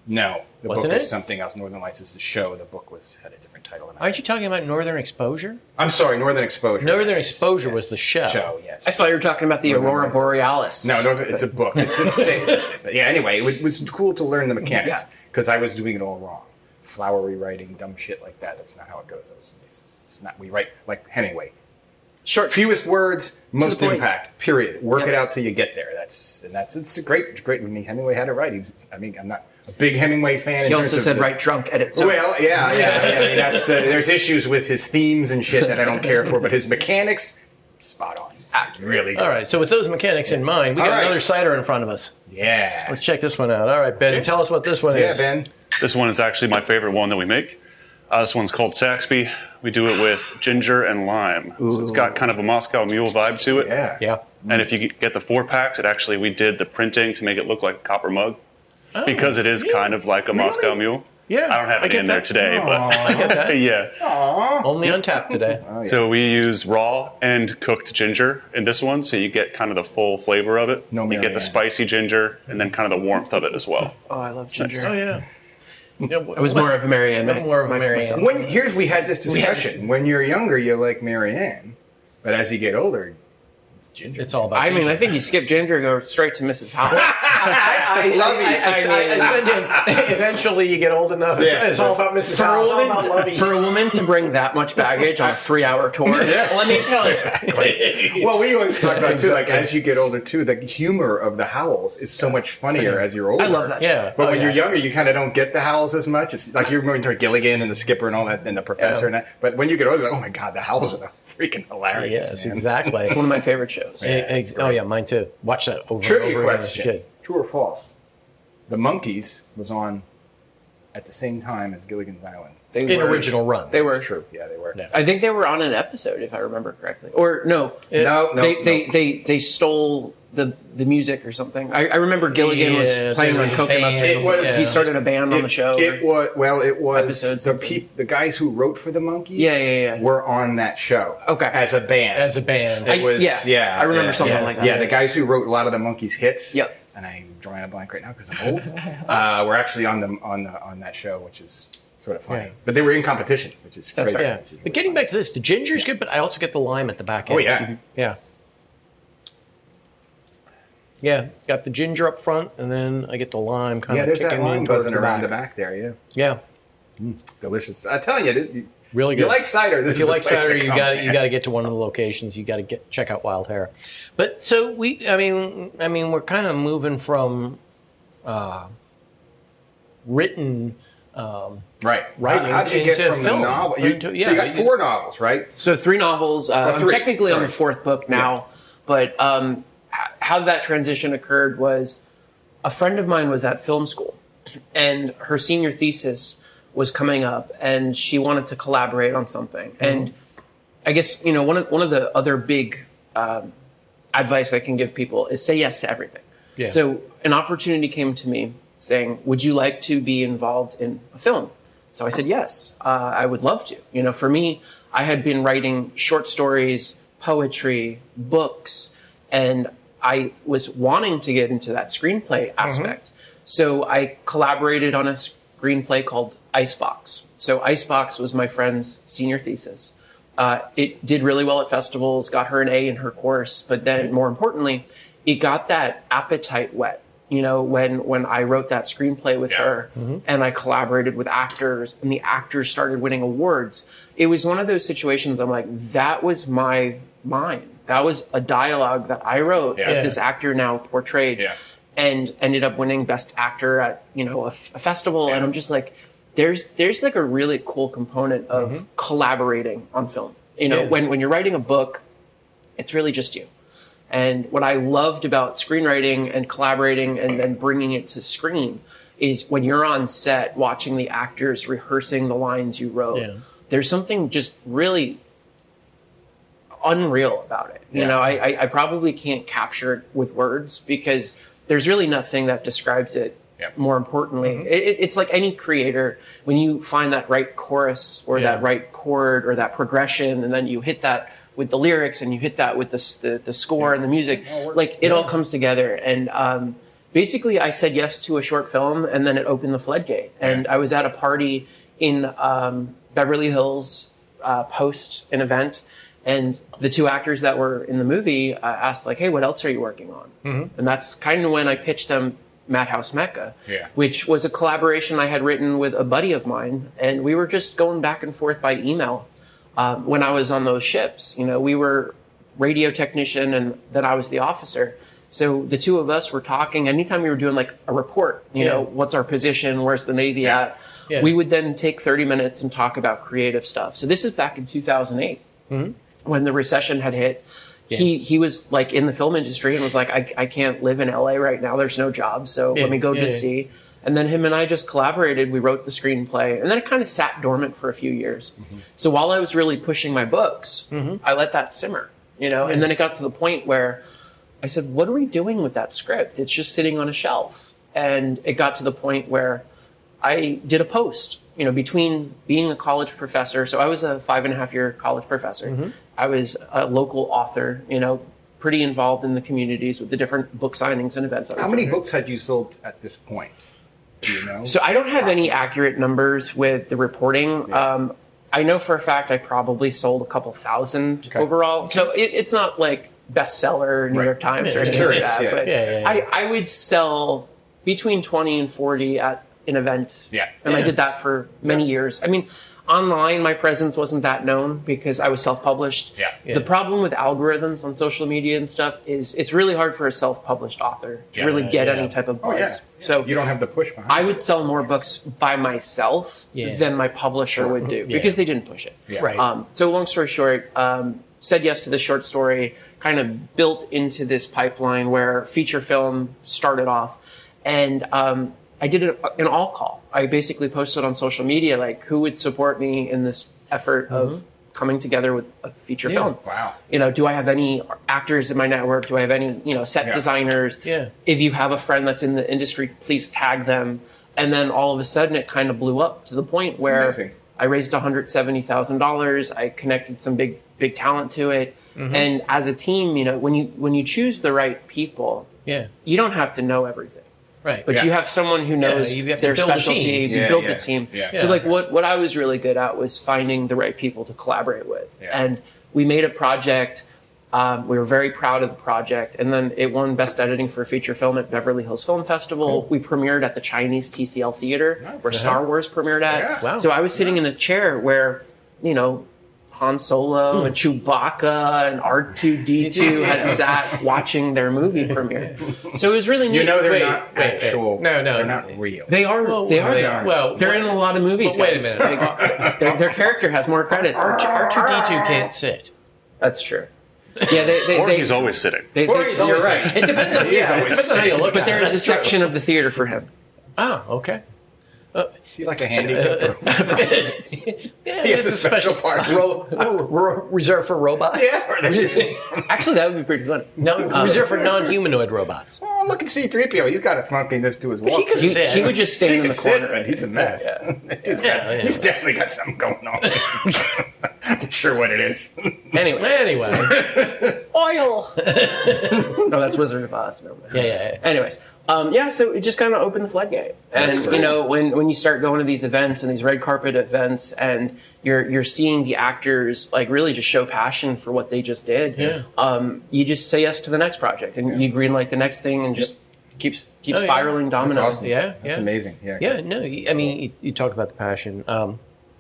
No, the Wasn't book it? is something else. Northern Lights is the show. The book had a different title. Aren't you talking about Northern Exposure? I'm sorry, Northern Exposure. Northern yes, Exposure yes. was the show. Show, yes. I thought you were talking about the Northern Aurora Lights is- Borealis. No, it's a book. Yeah, anyway, it was cool to learn the mechanics Yeah. because I was doing it all wrong. Flowery writing, dumb shit like that. That's not how it goes. It's not. We write like Hemingway. Short. Fewest words, most point. impact. Period. Work Yep. it out till you get there. It's great. I mean, Hemingway had it right. I'm not a big Hemingway fan. He in also terms of said the- "write drunk, edit sober." Well, yeah. I mean, there's issues with his themes and shit that I don't care for, but his mechanics, spot on. Really good. All right, so with those mechanics in mind, we got All right. another cider in front of us. Yeah. Let's check this one out. All right, Ben, tell us what this one Yeah, is. Ben. This one is actually my favorite one that we make. This one's called Saxby. We do it with ginger and lime. So it's got kind of a Moscow Mule vibe to it. Yeah. Yeah. And if you get the 4-packs, we did the printing to make it look like a copper mug. Oh, Because it is kind of like a Moscow Mule. Yeah, I don't have I it get in there that. today, I get but that. yeah. Only on tap today. Oh, yeah. So we use raw and cooked ginger in this one, so you get kind of the full flavor of it. No you get Marianne. the spicy ginger and then kind of the warmth of it as well. Oh, I love ginger. Oh, yeah. I was more of a Marianne. I'm more of a Marianne. We had this discussion. When you're younger, you like Marianne, but as you get older, it's ginger. It's all about I mean, ginger. I think you skip ginger and go straight to Mrs. Howell. I send him. Eventually, you get old enough. Yeah. It's all about Mrs. Howell. It's all about Lovey. For a woman to bring that much baggage on a 3-hour tour, let me tell you. Well, we always talk about too, like as you get older too, the humor of the Howls is so much funnier as you're older. I love that. Yeah. But Oh, when yeah. you're younger, you kind of don't get the Howls as much. It's like you remember Gilligan and the Skipper and all that, and the Professor and that. But when you get older, you're like, oh my god, the Howls are freaking hilarious. Yes, man. exactly. It's one of my favorite shows. Oh, yeah, mine too. Watch that over Trivia and over again as a question: kid. True or false? The Monkees was on at the same time as Gilligan's Island. In original run. They were. It's true. Yeah, they were. Yeah. I think they were on an episode, if I remember correctly. Or no, No. they stole the music or something. I remember Gilligan Yeah, was playing they on were coconuts. Or band. something. It was- He started a band on the show. It was Episode the guys who wrote for the Monkees. Yeah. Were on that show. Okay. as a band. As a band. It was, I remember something yeah, like that. Yeah, the guys who wrote a lot of the Monkees hits. Yep. And I'm drawing a blank right now because I'm old. We're actually on that show, which is sort of funny. Yeah. But they were in competition, which is That's crazy. Yeah. Which is But getting back to this, the ginger's good, but I also get the lime at the back end. Oh yeah. Yeah. Yeah, got the ginger up front, and then I get the lime kind Yeah, of there's kicking that lime in towards buzzing around the back there. Yeah, Yeah, delicious. I'm telling you, really good. you like cider. This If you is a like place cider, to you come, got man. you got to get to one of the locations. You got to check out Wild Hair. But so I mean, we're kind of moving from written. Right. Writing How did you get into from film. the novel? So Into- you got you- 4 novels, right? So 3 novels. I'm 3, technically on sorry. the 4th book now, but how that transition occurred was a friend of mine was at film school, and her senior thesis was coming up, and she wanted to collaborate on something. And I guess one of the other big advice I can give people is say yes to everything. Yeah. So an opportunity came to me saying, "Would you like to be involved in a film?" So I said, yes, I would love to. For me, I had been writing short stories, poetry, books, and I was wanting to get into that screenplay aspect. So I collaborated on a screenplay called Icebox. So Icebox was my friend's senior thesis. It did really well at festivals, got her an A in her course, but then more importantly, it got that appetite whet. when I wrote that screenplay with her and I collaborated with actors and the actors started winning awards, it was one of those situations I'm like, that was my mind. That was a dialogue that I wrote that this actor now portrayed and ended up winning Best Actor at, a festival. And I'm just like, there's like a really cool component of collaborating on film. When you're writing a book, it's really just you. And what I loved about screenwriting and collaborating and then bringing it to screen is when you're on set watching the actors rehearsing the lines you wrote, there's something just really unreal about it. I probably can't capture it with words because there's really nothing that describes it more importantly. It's like any creator, when you find that right chorus or that right chord or that progression, and then you hit that with the lyrics and you hit that with the score and the music, like it all comes together. And basically I said yes to a short film and then it opened the floodgate. And I was at a party in Beverly Hills post an event, and the two actors that were in the movie asked like, hey, what else are you working on? And that's kind of when I pitched them Madhouse Mecca, which was a collaboration I had written with a buddy of mine. And we were just going back and forth by email. When I was on those ships, we were radio technician and then I was the officer. So the two of us were talking anytime we were doing like a report, what's our position? Where's the Navy at? We would then take 30 minutes and talk about creative stuff. So this is back in 2008 when the recession had hit. He was like in the film industry and was like, I can't live in LA right now. There's no job. So let me go to sea. And then him and I just collaborated. We wrote the screenplay, and then it kind of sat dormant for a few years. So while I was really pushing my books, I let that simmer, and then it got to the point where I said, what are we doing with that script? It's just sitting on a shelf. And it got to the point where I did a post, between being a college professor. So I was a 5.5-year college professor. I was a local author, pretty involved in the communities with the different book signings and events. How many books had you sold at this point? Do you know? So I don't have any accurate numbers with the reporting. I know for a fact I probably sold a couple thousand overall. So it's not like bestseller New York Times or anything like that. But I would sell between 20 and 40 at an event. And I did that for many years. I mean, online, my presence wasn't that known because I was self-published. The problem with algorithms on social media and stuff is it's really hard for a self-published author to really get any type of buzz. So you don't have the push behind I would sell more books by myself than my publisher would do because they didn't push it. So long story short, said yes to the short story, kind of built into this pipeline where feature film started off. And I did an all call. I basically posted on social media, like, who would support me in this effort of coming together with a feature film? Wow. Do I have any actors in my network? Do I have any, set designers? If you have a friend that's in the industry, please tag them. And then all of a sudden it kind of blew up to the point where I raised $170,000. I connected some big talent to it. And as a team, when you choose the right people, you don't have to know everything. But you have someone who knows their specialty. You build the team. So like what I was really good at was finding the right people to collaborate with. And we made a project. We were very proud of the project. And then it won Best Editing for a Feature Film at Beverly Hills Film Festival. We premiered at the Chinese TCL Theater where Star Wars premiered at. So I was sitting in a chair where, Han Solo and Chewbacca and R2-D2 had sat watching their movie premiere. So it was really neat. They're not actual. No, they're not real. They are. They are. Well, they're in a lot of movies. Wait a minute. Their character has more credits. R2-D2 can't sit. That's true. Yeah, he's always sitting. You're right. It depends on how you look at it. But there is a section of the theater for him. Oh, okay. Is he like a handicap? He has a special part. Reserved for robots? Actually, that would be pretty fun. No, reserved for non-humanoid robots. Oh, look at C-3PO. He's got a funky this to his walk. He would just stand in the corner. But he's a mess. He's definitely got something going on. I'm not sure what it is. Anyway. Oil! No, that's Wizard of Oz. No, Anyways. So it just kind of opened the floodgate. And, when you start going to these events and these red carpet events and you're seeing the actors like really just show passion for what they just did, you just say yes to the next project and you greenlight the next thing and just keep spiraling dominoes. That's awesome. Yeah, That's amazing. Yeah. Yeah, no, I mean, you talk about the passion.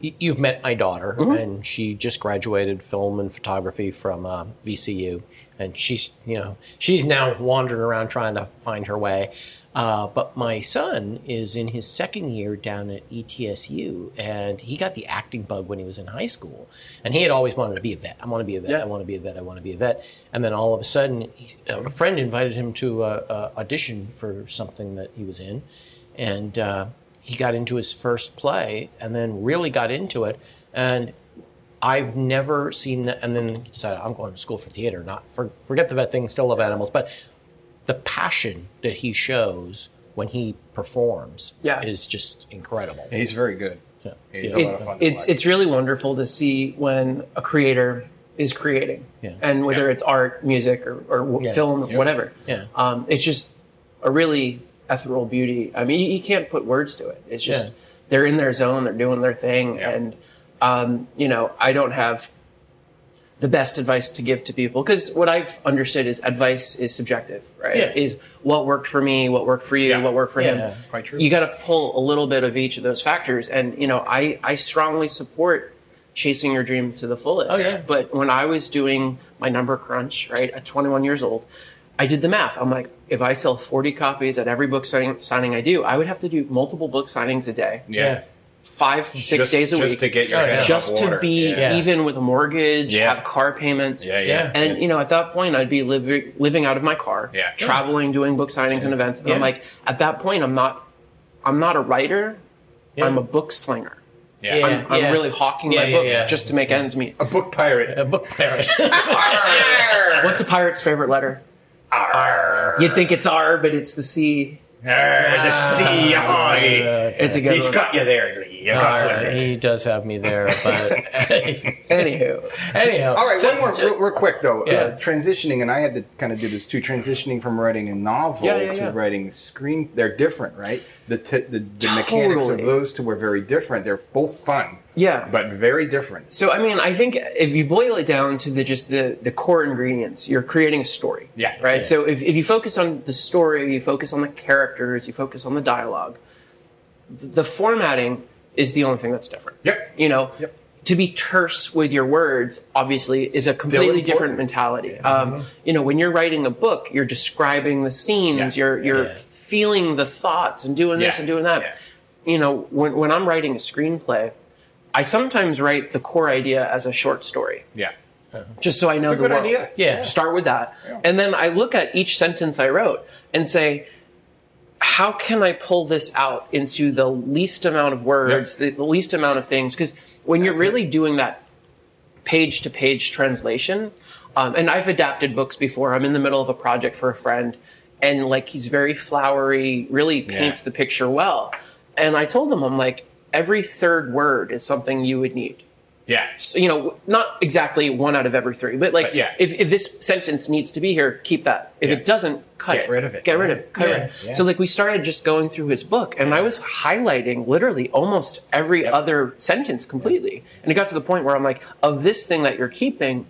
You've met my daughter, and she just graduated film and photography from VCU, and she's now wandering around trying to find her way. But my son is in his second year down at ETSU, and he got the acting bug when he was in high school. And he had always wanted to be a vet. I want to be a vet. I want to be a vet. I want to be a vet. And then all of a sudden, a friend invited him to audition for something that he was in. And he got into his first play and then really got into it. And I've never seen that. And then he decided, I'm going to school for theater. Forget the vet thing, still love animals. But the passion that he shows when he performs is just incredible. He's very good. Yeah. He's a lot of fun to watch. It's really wonderful to see when a creator is creating, and whether it's art, music, or film, whatever. Yeah. It's just a really ethereal beauty. I mean, you can't put words to it. It's just they're in their zone, they're doing their thing, and I don't have the best advice to give to people, because what I've understood is advice is subjective, right? Yeah. Is what worked for me, what worked for you, what worked for him. Quite true. You got to pull a little bit of each of those factors, and I strongly support chasing your dream to the fullest. Oh, yeah. But when I was doing my number crunch, right, at 21 years old, I did the math. I'm like, if I sell 40 copies at every book signing I do, I would have to do multiple book signings a day. Yeah. 5-6 days a week. Just to get your head above Just water. to be even with a mortgage, have car payments. And at that point, I'd be living out of my car, traveling, doing book signings and events. And I'm like, at that point, I'm not a writer. I'm a book slinger. I'm really hawking my book just to make ends meet. A book pirate. A book parrot. What's a pirate's favorite letter? Arr. You'd think it's R, but it's the C. The sea. It's a good He's one. got you there, Lee. You got to admit. He does have me there, but Anyhow. All right, one more real quick, though. Yeah. Transitioning, and I had to kind of do this too, transitioning from writing a novel to writing screen. They're different, right? The mechanics of those two are very different. They're both fun. Yeah. But very different. So, I mean, I think if you boil it down to the core ingredients, you're creating a story. Yeah. Right? Yeah. So if you focus on the story, you focus on the characters, you focus on the dialogue, the formatting is the only thing that's different. Yep. To be terse with your words, obviously, is a completely different mentality. When you're writing a book, you're describing the scenes, you're feeling the thoughts and doing this and doing that. Yeah. When I'm writing a screenplay, I sometimes write the core idea as a short story. Yeah. Just so I know It's a the good world. idea. Yeah. Start with that. Yeah. And then I look at each sentence I wrote and say, how can I pull this out into the least amount of words, the least amount of things? Because when you're really doing that page-to-page translation, and I've adapted books before. I'm in the middle of a project for a friend, and he's very flowery, really paints the picture well. And I told him, I'm like, every third word is something you would need. Yeah. So, not exactly 1 out of every 3, but if this sentence needs to be here, keep that. If it doesn't, cut Get it. rid of it. Get rid of it. Cut it. Yeah. So we started just going through his book, and I was highlighting literally almost every other sentence completely. And it got to the point where I'm like, of this thing that you're keeping,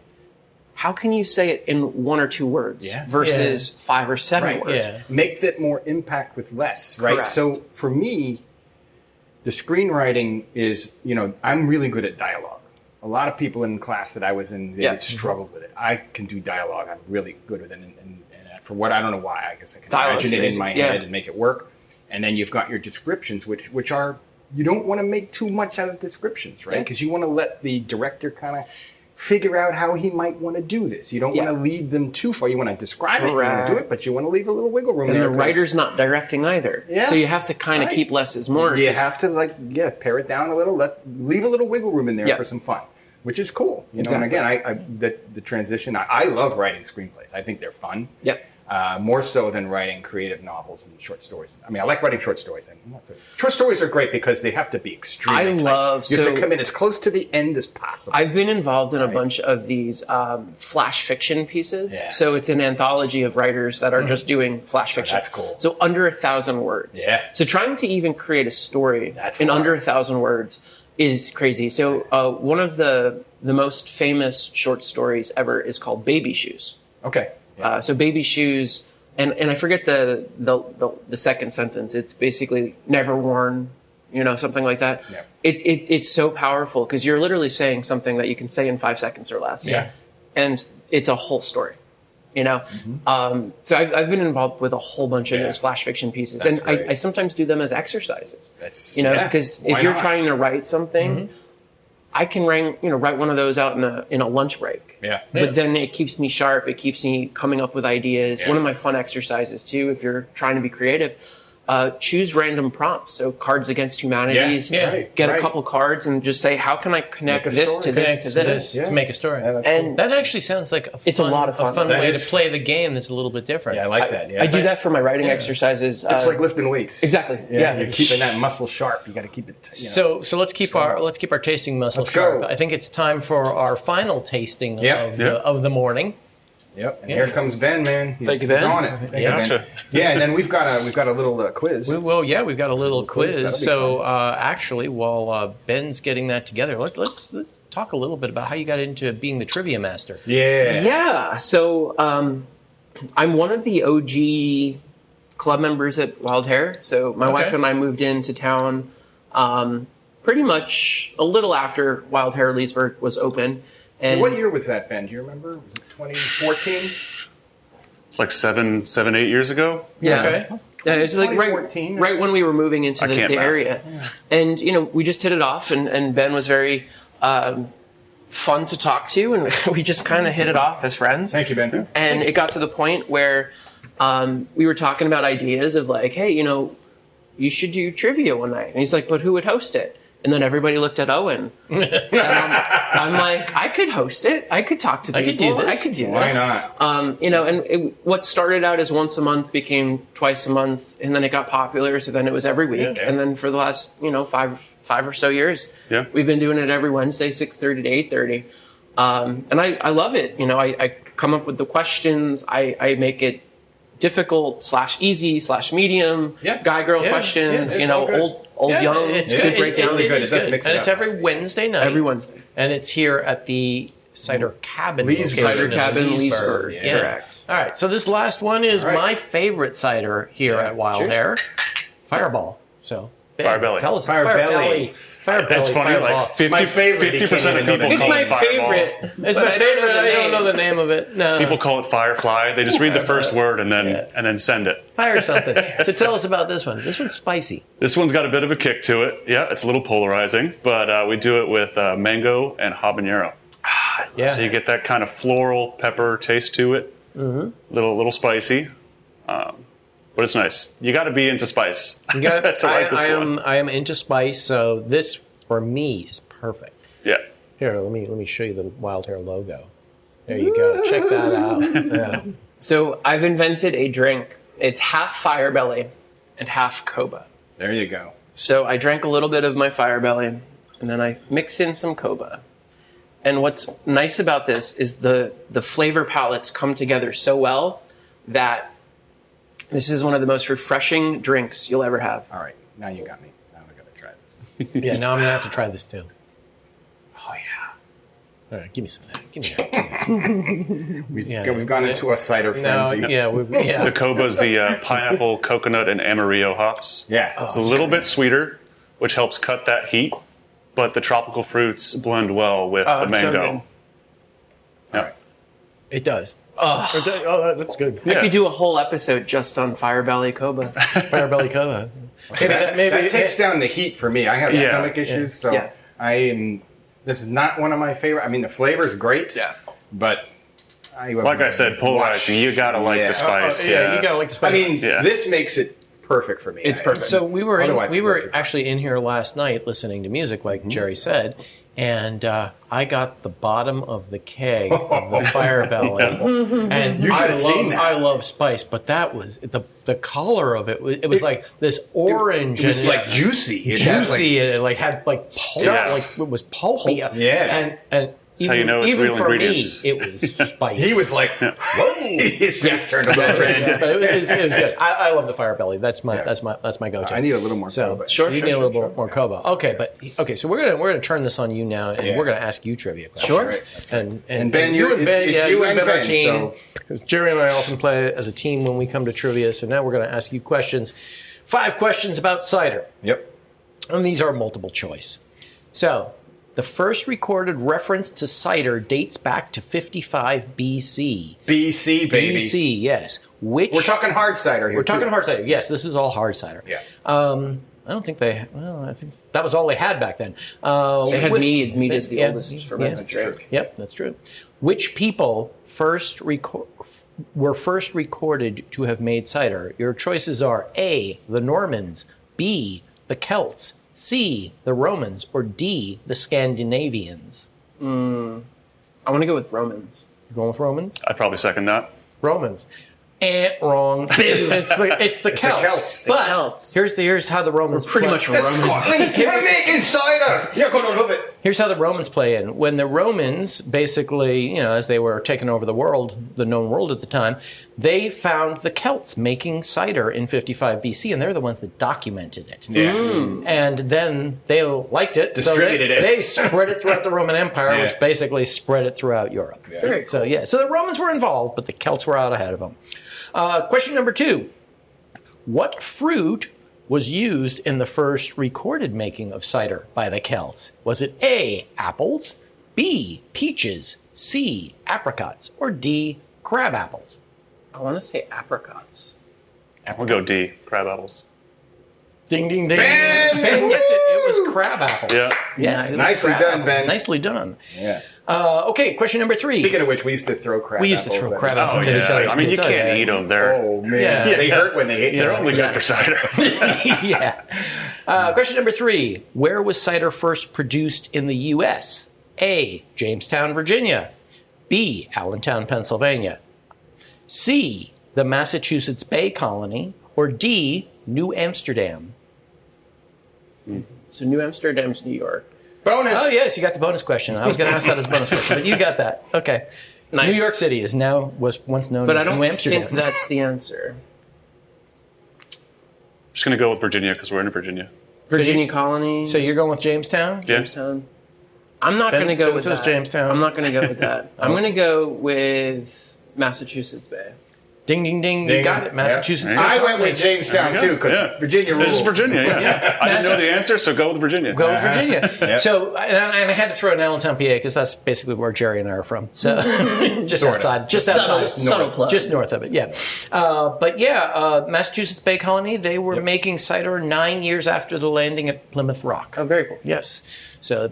how can you say it in 1 or 2 words versus 5 or 7 words? Yeah. Make that more impact with less, right? Correct. So for me, the screenwriting is, I'm really good at dialogue. A lot of people in class that I was in, they struggled with it. I can do dialogue. I'm really good with it. And for what, I don't know why. I guess I can Dialogue's imagine it in amazing. my head and make it work. And then you've got your descriptions, which are, you don't want to make too much out of descriptions, right? Because you want to let the director kind of figure out how he might want to do this. You don't want to lead them too far. You want to describe it, you want to do it, but you want to leave a little wiggle room And there. the writer's not directing either. Yeah. So you have to kind of keep less is more. You have to pare it down a little, leave a little wiggle room in there for some fun, which is cool. And again, the transition, I love writing screenplays. I think they're fun. Yep. More so than writing creative novels and short stories. I mean, I like writing short stories. Short stories are great because they have to be extremely tight. You have to come in as close to the end as possible. I've been involved in a bunch of these flash fiction pieces. Yeah. So it's an anthology of writers that are just doing flash fiction. That's cool. So under 1,000 words. Yeah. So trying to even create a story in under 1,000 words is crazy. So one of the most famous short stories ever is called Baby Shoes. Okay. So Baby Shoes and I forget the second sentence. It's basically never worn, something like that. Yeah. It's so powerful because you're literally saying something that you can say in 5 seconds or less. Yeah. And it's a whole story. So I've been involved with a whole bunch of those flash fiction pieces, That's and great. I sometimes do them as exercises. That's Because why if you're not? trying to write something, I can write one of those out in a lunch break. Yeah. But then it keeps me sharp. It keeps me coming up with ideas. Yeah. One of my fun exercises too, if you're trying to be creative, choose random prompts. So Cards Against Humanities. Yeah. Right, Get right. a couple cards and just say, how can I connect Make a this story. to this Connect to this? Yeah. to make a story. Yeah, that's And cool. That actually sounds like It's a lot of fun. A fun That way is- to play the game that's a little bit different. Yeah, I like that. Yeah. I do that for my writing exercises. It's like lifting weights. Exactly. Yeah. You're keeping that muscle sharp. You got to keep it. So let's keep our tasting muscle Let's sharp. go. I think it's time for our final tasting Yep. of the morning. Yep. And here comes Ben, man. He's, Thank you, Ben. He's on it. Thank you, Ben. Gotcha. Yeah, and then we've got a little quiz. We've got a little quiz. quiz. That'll be So actually, while Ben's getting that together, let's talk a little bit about how you got into being the trivia master. Yeah. Yeah. So I'm one of the OG club members at Wild Hair. So my wife and I moved into town pretty much a little after Wild Hair Leesburg was open. And What year was that, Ben? Do you remember? Was it 2014? It's like 7, 8 years ago. Yeah. Okay. Yeah, it's like 2014, right when we were moving into I the can't math. area. And, we just hit it off, and Ben was very fun to talk to, and we just kind of hit it off as friends. Thank you, Ben. And it got to the point where we were talking about ideas of like, hey, you should do trivia one night. And he's like, but who would host it? And then everybody looked at Owen. And I'm like, I could host it. I could talk to people. I could do this. I could do Why this. not? What started out as once a month became twice a month, and then it got popular. So then it was every week, Yeah. and then for the last five or so years, Yeah. we've been doing it every Wednesday, 6:30 to 8:30, and I love it. I come up with the questions. I make it difficult / easy / medium. Yeah. Guy girl Yeah. questions. Yeah, it's all good. Old Yeah, young. it's Yeah. good. It's really good. is It does mix it and up. it's every Wednesday night. every Wednesday. And it's here at the Cider Cabin. Leesburg. location Cider in Cabin, Leesburg. Yeah. Correct. All right. So this last one is All right. my favorite cider here Yeah. at Wild Cheers. Hair, Fireball. So Ben, Firebelly. Tell us Firebelly. Firebelly. It's funny, Fireball. like 50, My favorite, 50% of you can't even know people the It's call my it Fireball. favorite. It's but my I don't favorite. know the I don't name. know the name of it. No. People call it Firefly. They just read the first word and then send it. Fire something. So tell us about this one. This one's spicy. This one's got a bit of a kick to it. Yeah, it's a little polarizing, but we do it with mango and habanero. Yeah. So you get that kind of floral pepper taste to it. Mm-hmm. Little spicy, but it's nice. You got to be into spice You got, to like this one. I am into spice, so this for me is perfect. Yeah. Here, let me show you the Wild Hair logo. There you go. Check that out. Yeah. So I've invented a drink. It's half Firebelly and half Coba. There you go. So I drank a little bit of my Firebelly, and then I mix in some Coba. And what's nice about this is the flavor palettes come together so well that this is one of the most refreshing drinks you'll ever have. All right. Now you got me. Now I got to try this. Yeah, now I'm going to have to try this too. Oh, yeah. All right, give me some of that. Give me that. We've gone into a cider No, frenzy. yeah. The Coba's the pineapple, coconut, and Amarillo hops. Yeah. It's a little bit sweeter, which helps cut that heat, but the tropical fruits blend well with the it's so mango. good. Yeah. It does. Oh, that's good. I Yeah. could do a whole episode just on Firebelly Coba. Firebelly Cola. That takes down the heat for me. I have Yeah. stomach issues, so Yeah. this is not one of my favorite. I mean, the flavor is great. Yeah. But Like I said, polarizing. You got to like Yeah. the spice. Yeah, you got to like the spice. I mean, Yeah. this makes it perfect for me. It's perfect. So we were Otherwise, we it's were way too hard. actually in here last night listening to music, like Jerry said, and I got the bottom of the keg of the Firebelly, and You should have seen that. I love spice, but that was the color of it. It was like this orange It was and like juicy. It had, juicy, and it like had like pulp, Yeah. like it was pulpy. Yeah. and how you know it's even real for ingredients. me, it was spicy. He was like, whoa! His face turned a little red. Yeah, but it was good. I love the fire belly. That's my go-to. I need a little more. So Koba. you need a little more Koba. Okay. So we're gonna turn this on you now, and we're gonna ask you trivia questions. Sure. That's right. And Ben, you and Ben, it's you and Ben, our Ben. team. So Because Jerry and I often play as a team when we come to trivia. So now we're gonna ask you questions. 5 questions about cider. yep. And these are multiple choice. So, the first recorded reference to cider dates back to 55 BC. BC baby. BC, yes. We're talking hard cider here. We're talking hard cider. Yes, this is all hard cider. Yeah. I don't think they. Well, I think that was all they had back then. They had mead. Mead is the yeah, oldest fermented drink. Yep, that's true. Which people were first recorded to have made cider? Your choices are A, the Normans, B, the Celts, C, the Romans, or D, the Scandinavians. I want to go with Romans. You're going with Romans? I'd probably second that. Romans. Wrong. It's the Celts. Celts. But Celts. here's how the Romans Pretty play. much Romans. Scotland, we're making cider. You're gonna love it. Here's how the Romans play in. When the Romans basically, as they were taking over the world, the known world at the time, they found the Celts making cider in 55 BC, and they're the ones that documented it. Yeah. And then they liked it, Distributed so it. they spread it throughout the Roman Empire, Yeah. which basically spread it throughout Europe. Very So so the Romans were involved, but the Celts were out ahead of them. Question number 2. What fruit was used in the first recorded making of cider by the Celts? Was it A, apples, B, peaches, C, apricots, or D, crab apples? I want to say apricots. We'll go D, crab apples. Ding, ding, ding. Ben! Ben gets it. It was crab apples. Yeah. Yeah, it was Nicely crab done, apples. Ben. Nicely done. Yeah. Okay, question number 3. Speaking of which, we used to throw crab. We used to apples throw at crab each Oh, apples other. at each yeah. other's I mean, you kids. can't eat them. Oh man, Yeah. they hurt when they hit you. They're only good for cider. Yeah. Question number 3. Where was cider first produced in the U.S.? A, Jamestown, Virginia. B, Allentown, Pennsylvania. C, the Massachusetts Bay Colony. Or D, New Amsterdam. So New Amsterdam's New York. Bonus. Oh, yes, you got the bonus question. I was going to ask that as a bonus question, but you got that. Okay. Nice. New York City was once known But as I don't New Amsterdam. think that's the answer. Just going to go with Virginia because we're in Virginia. Virginia Colony. So you're going with Jamestown? Yeah. Jamestown. I'm not Ben- going to go Ben with says that. Jamestown. I'm not going to go with that. I'm going to go with Massachusetts Bay. Ding, ding, ding. You Ding. got it. Massachusetts. Yeah. Bay I went Colony. with Jamestown There you too go. because Yeah. Virginia rules. It's Virginia, yeah. I didn't know the answer, so go with Virginia. Go with Virginia. Yep. So, and I had to throw in Allentown, PA, because that's basically where Jerry and I are from. So, just Sorta. outside, just Subtle- outside, subtle plug. just north of it. Yeah, Massachusetts Bay Colony. They were making cider 9 years after the landing at Plymouth Rock. Oh, very cool. Yes. So the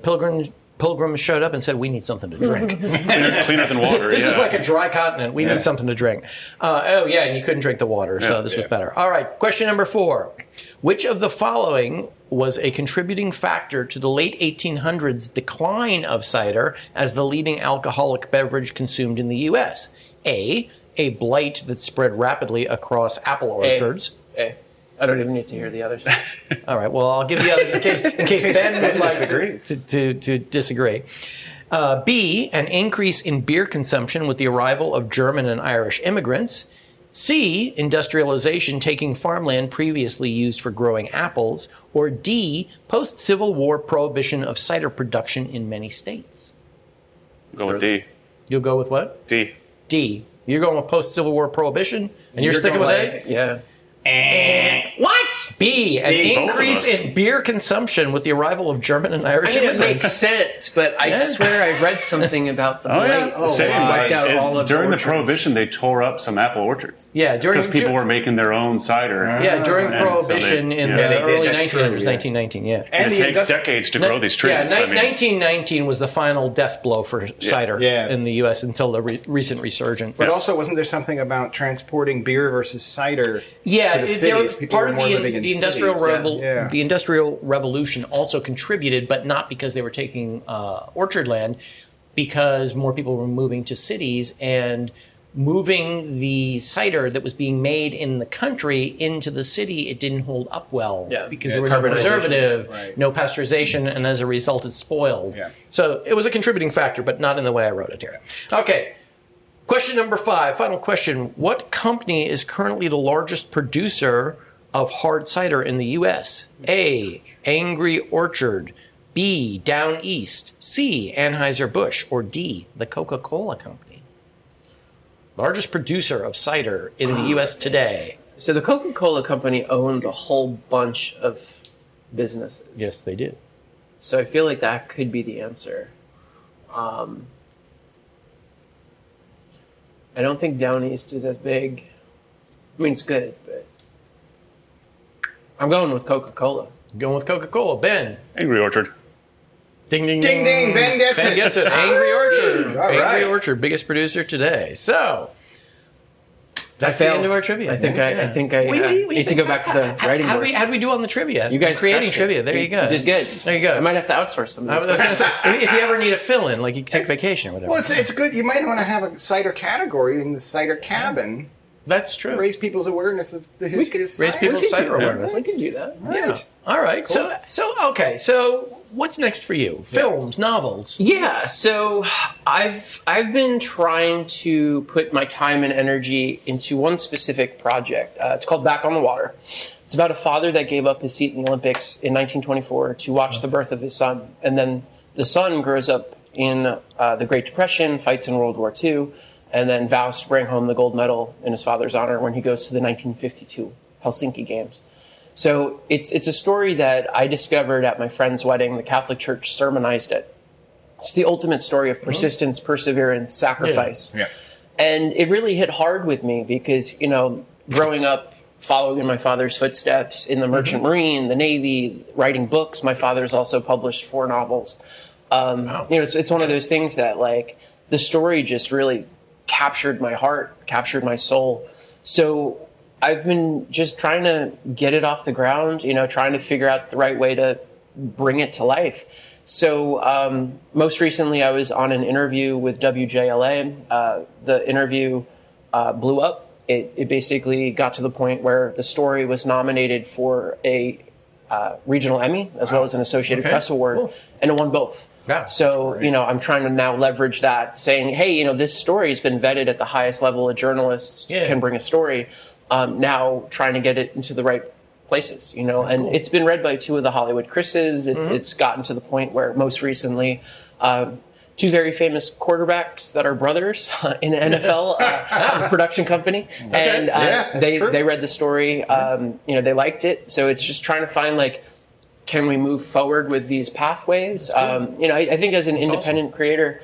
Pilgrims showed up and said, "We need something to drink." Cleaner than water. This is yeah. like a dry continent. We need something to drink. And you couldn't drink the water, so this was better. All right, question number 4. Which of the following was a contributing factor to the late 1800s decline of cider as the leading alcoholic beverage consumed in the U.S.? A blight that spread rapidly across apple orchards. A. I don't even need to hear the others. All right, well, I'll give the others in case Ben would like disagrees. to disagree. B, an increase in beer consumption with the arrival of German and Irish immigrants. C, industrialization taking farmland previously used for growing apples. Or D, post-Civil War prohibition of cider production in many states. Go with D. You'll go with what? D. D. You're going with post-Civil War prohibition, and you're sticking with A? Yeah. What? B, an B, both of increase us. in beer consumption with the arrival of German and Irish I mean, it immigrants. makes sense, but I swear I read something about the Oh, blight. yeah. Same. That wiped out It- all of during the orchards. Prohibition, they tore up some apple orchards. Yeah, Because people were making their own cider. during And so Prohibition they- in yeah. the they did, early that's 1900s, true, yeah. 1919, yeah. And it the takes industri- decades to grow these trees. Yeah, I mean, 1919 was the final death blow for cider Yeah. in the U.S. until the recent resurgence. But also, wasn't there something about transporting beer versus cider Yeah, to the cities? People part were of more the, living in the industrial cities. the industrial revolution also contributed, but not because they were taking orchard land, because more people were moving to cities, and moving the cider that was being made in the country into the city, it didn't hold up well because there was no preservative, no pasteurization, and as a result, it spoiled. Yeah. So it was a contributing factor, but not in the way I wrote it here. Okay. Question number 5, final question. What company is currently the largest producer of hard cider in the U.S.? A, Angry Orchard. B, Down East. C, Anheuser-Busch. Or D, the Coca-Cola Company. Largest producer of cider in the U.S. today. So the Coca-Cola Company owns a whole bunch of businesses. Yes, they do. So I feel like that could be the answer. I don't think Down East is as big. I mean, it's good, but I'm going with Coca-Cola. Going with Coca-Cola. Ben. Angry Orchard. Ding, ding, Ding, ding. Ben gets Ben it. gets it. Angry Orchard. All right. Angry Orchard, biggest producer today. So, that's failed. the end of our trivia. I think I need to go back to the writing board. How do we do on the trivia? You guys creating crushed it. trivia. There you go. You did good. There you go. I might have to outsource some I of was this. going to say, if you ever need a fill-in, like you can take vacation or whatever. Well, it's good. You might want to have a cider category in the cider cabin. That's true. Raise people's awareness of the history of cider. raise people's cider awareness. We can do that. Yeah. All right. Cool. So what's next for you? Films, novels. Yeah, so I've been trying to put my time and energy into one specific project. It's called Back on the Water. It's about a father that gave up his seat in the Olympics in 1924 to watch the birth of his son. And then the son grows up in the Great Depression, fights in World War II, and then vows to bring home the gold medal in his father's honor when he goes to the 1952 Helsinki Games. So it's a story that I discovered at my friend's wedding. The Catholic Church sermonized it. It's the ultimate story of persistence, perseverance, sacrifice. Yeah. And it really hit hard with me because, growing up, following in my father's footsteps in the Merchant Marine, the Navy, writing books. My father's also published 4 novels. It's one of those things that, like, the story just really captured my heart, captured my soul. So I've been just trying to get it off the ground, trying to figure out the right way to bring it to life. So most recently I was on an interview with WJLA. The interview blew up. It basically got to the point where the story was nominated for a regional Emmy as well as an Associated Press Award, and it won both. Yeah, so, I'm trying to now leverage that, saying, hey, this story has been vetted at the highest level a journalist can bring a story. Now trying to get it into the right places, and it's been read by 2 of the Hollywood Chris's. It's gotten to the point where most recently, 2 very famous quarterbacks that are brothers in the NFL production company, and they read the story. They liked it. So it's just trying to find, can we move forward with these pathways? I think as an independent creator,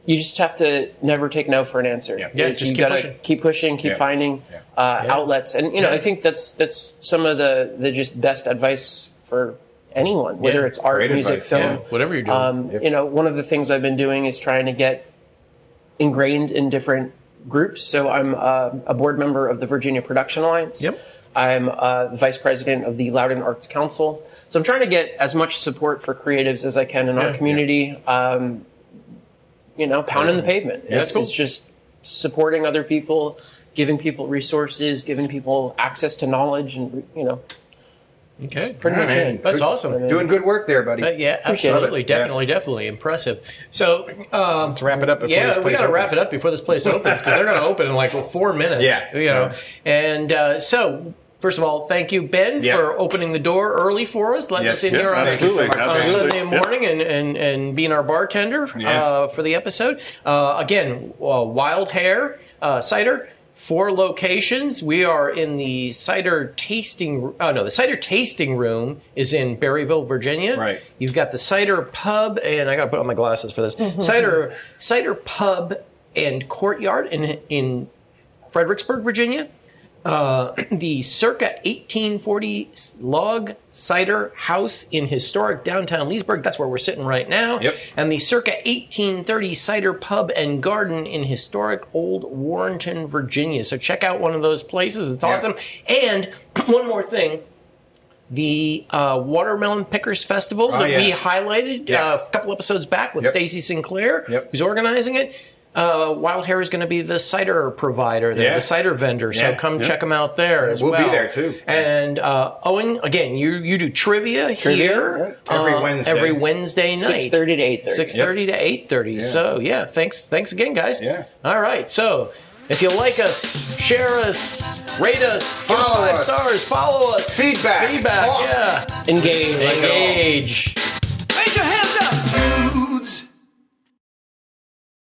you just have to never take no for an answer. Just you gotta keep pushing, keep finding outlets, and I think that's some of the just best advice for anyone, whether it's art, Great music, advice, film, whatever you're doing. One of the things I've been doing is trying to get ingrained in different groups. So I'm a board member of the Virginia Production Alliance. I'm the vice president of the Loudoun Arts Council. So I'm trying to get as much support for creatives as I can in our community. Pounding the pavement. It's just supporting other people, giving people resources, giving people access to knowledge, and Okay. Pretty much it. That's awesome. Doing good work there, buddy. Yeah, absolutely. Definitely impressive. So, let's wrap it up before this place we got to opens. wrap it up before this place opens because they're going to open in like 4 minutes. Yeah. And so, first of all, thank you, Ben, for opening the door early for us, letting us in here on a Sunday morning and being our bartender for the episode. Again, Wild Hair Cider. 4 locations. We are in the cider tasting. The cider tasting room is in Berryville, Virginia. Right. You've got the cider pub, and I got to put on my glasses for this. Cider pub and courtyard in Fredericksburg, Virginia. The circa 1840 log cider house in historic downtown Leesburg. That's where we're sitting right now. Yep. And the circa 1830 cider pub and garden in historic Old Warrenton, Virginia. So check out one of those places. It's awesome. And one more thing. The Watermelon Pickers Festival that we highlighted a couple episodes back with Stacy Sinclair, who's organizing it. Wild Hair is going to be the cider provider, the cider vendor. So come check them out there as well. We'll be there too. And Owen, again, you do trivia here every Wednesday night, 6:30 to 8:30. 6:30 to 8:30. Yeah. So thanks again, guys. Yeah. All right. So if you like us, share us, rate us, give us Follow 5 us. stars, follow us, Feedback. Talk. yeah, Engage. engage. Raise your hands up.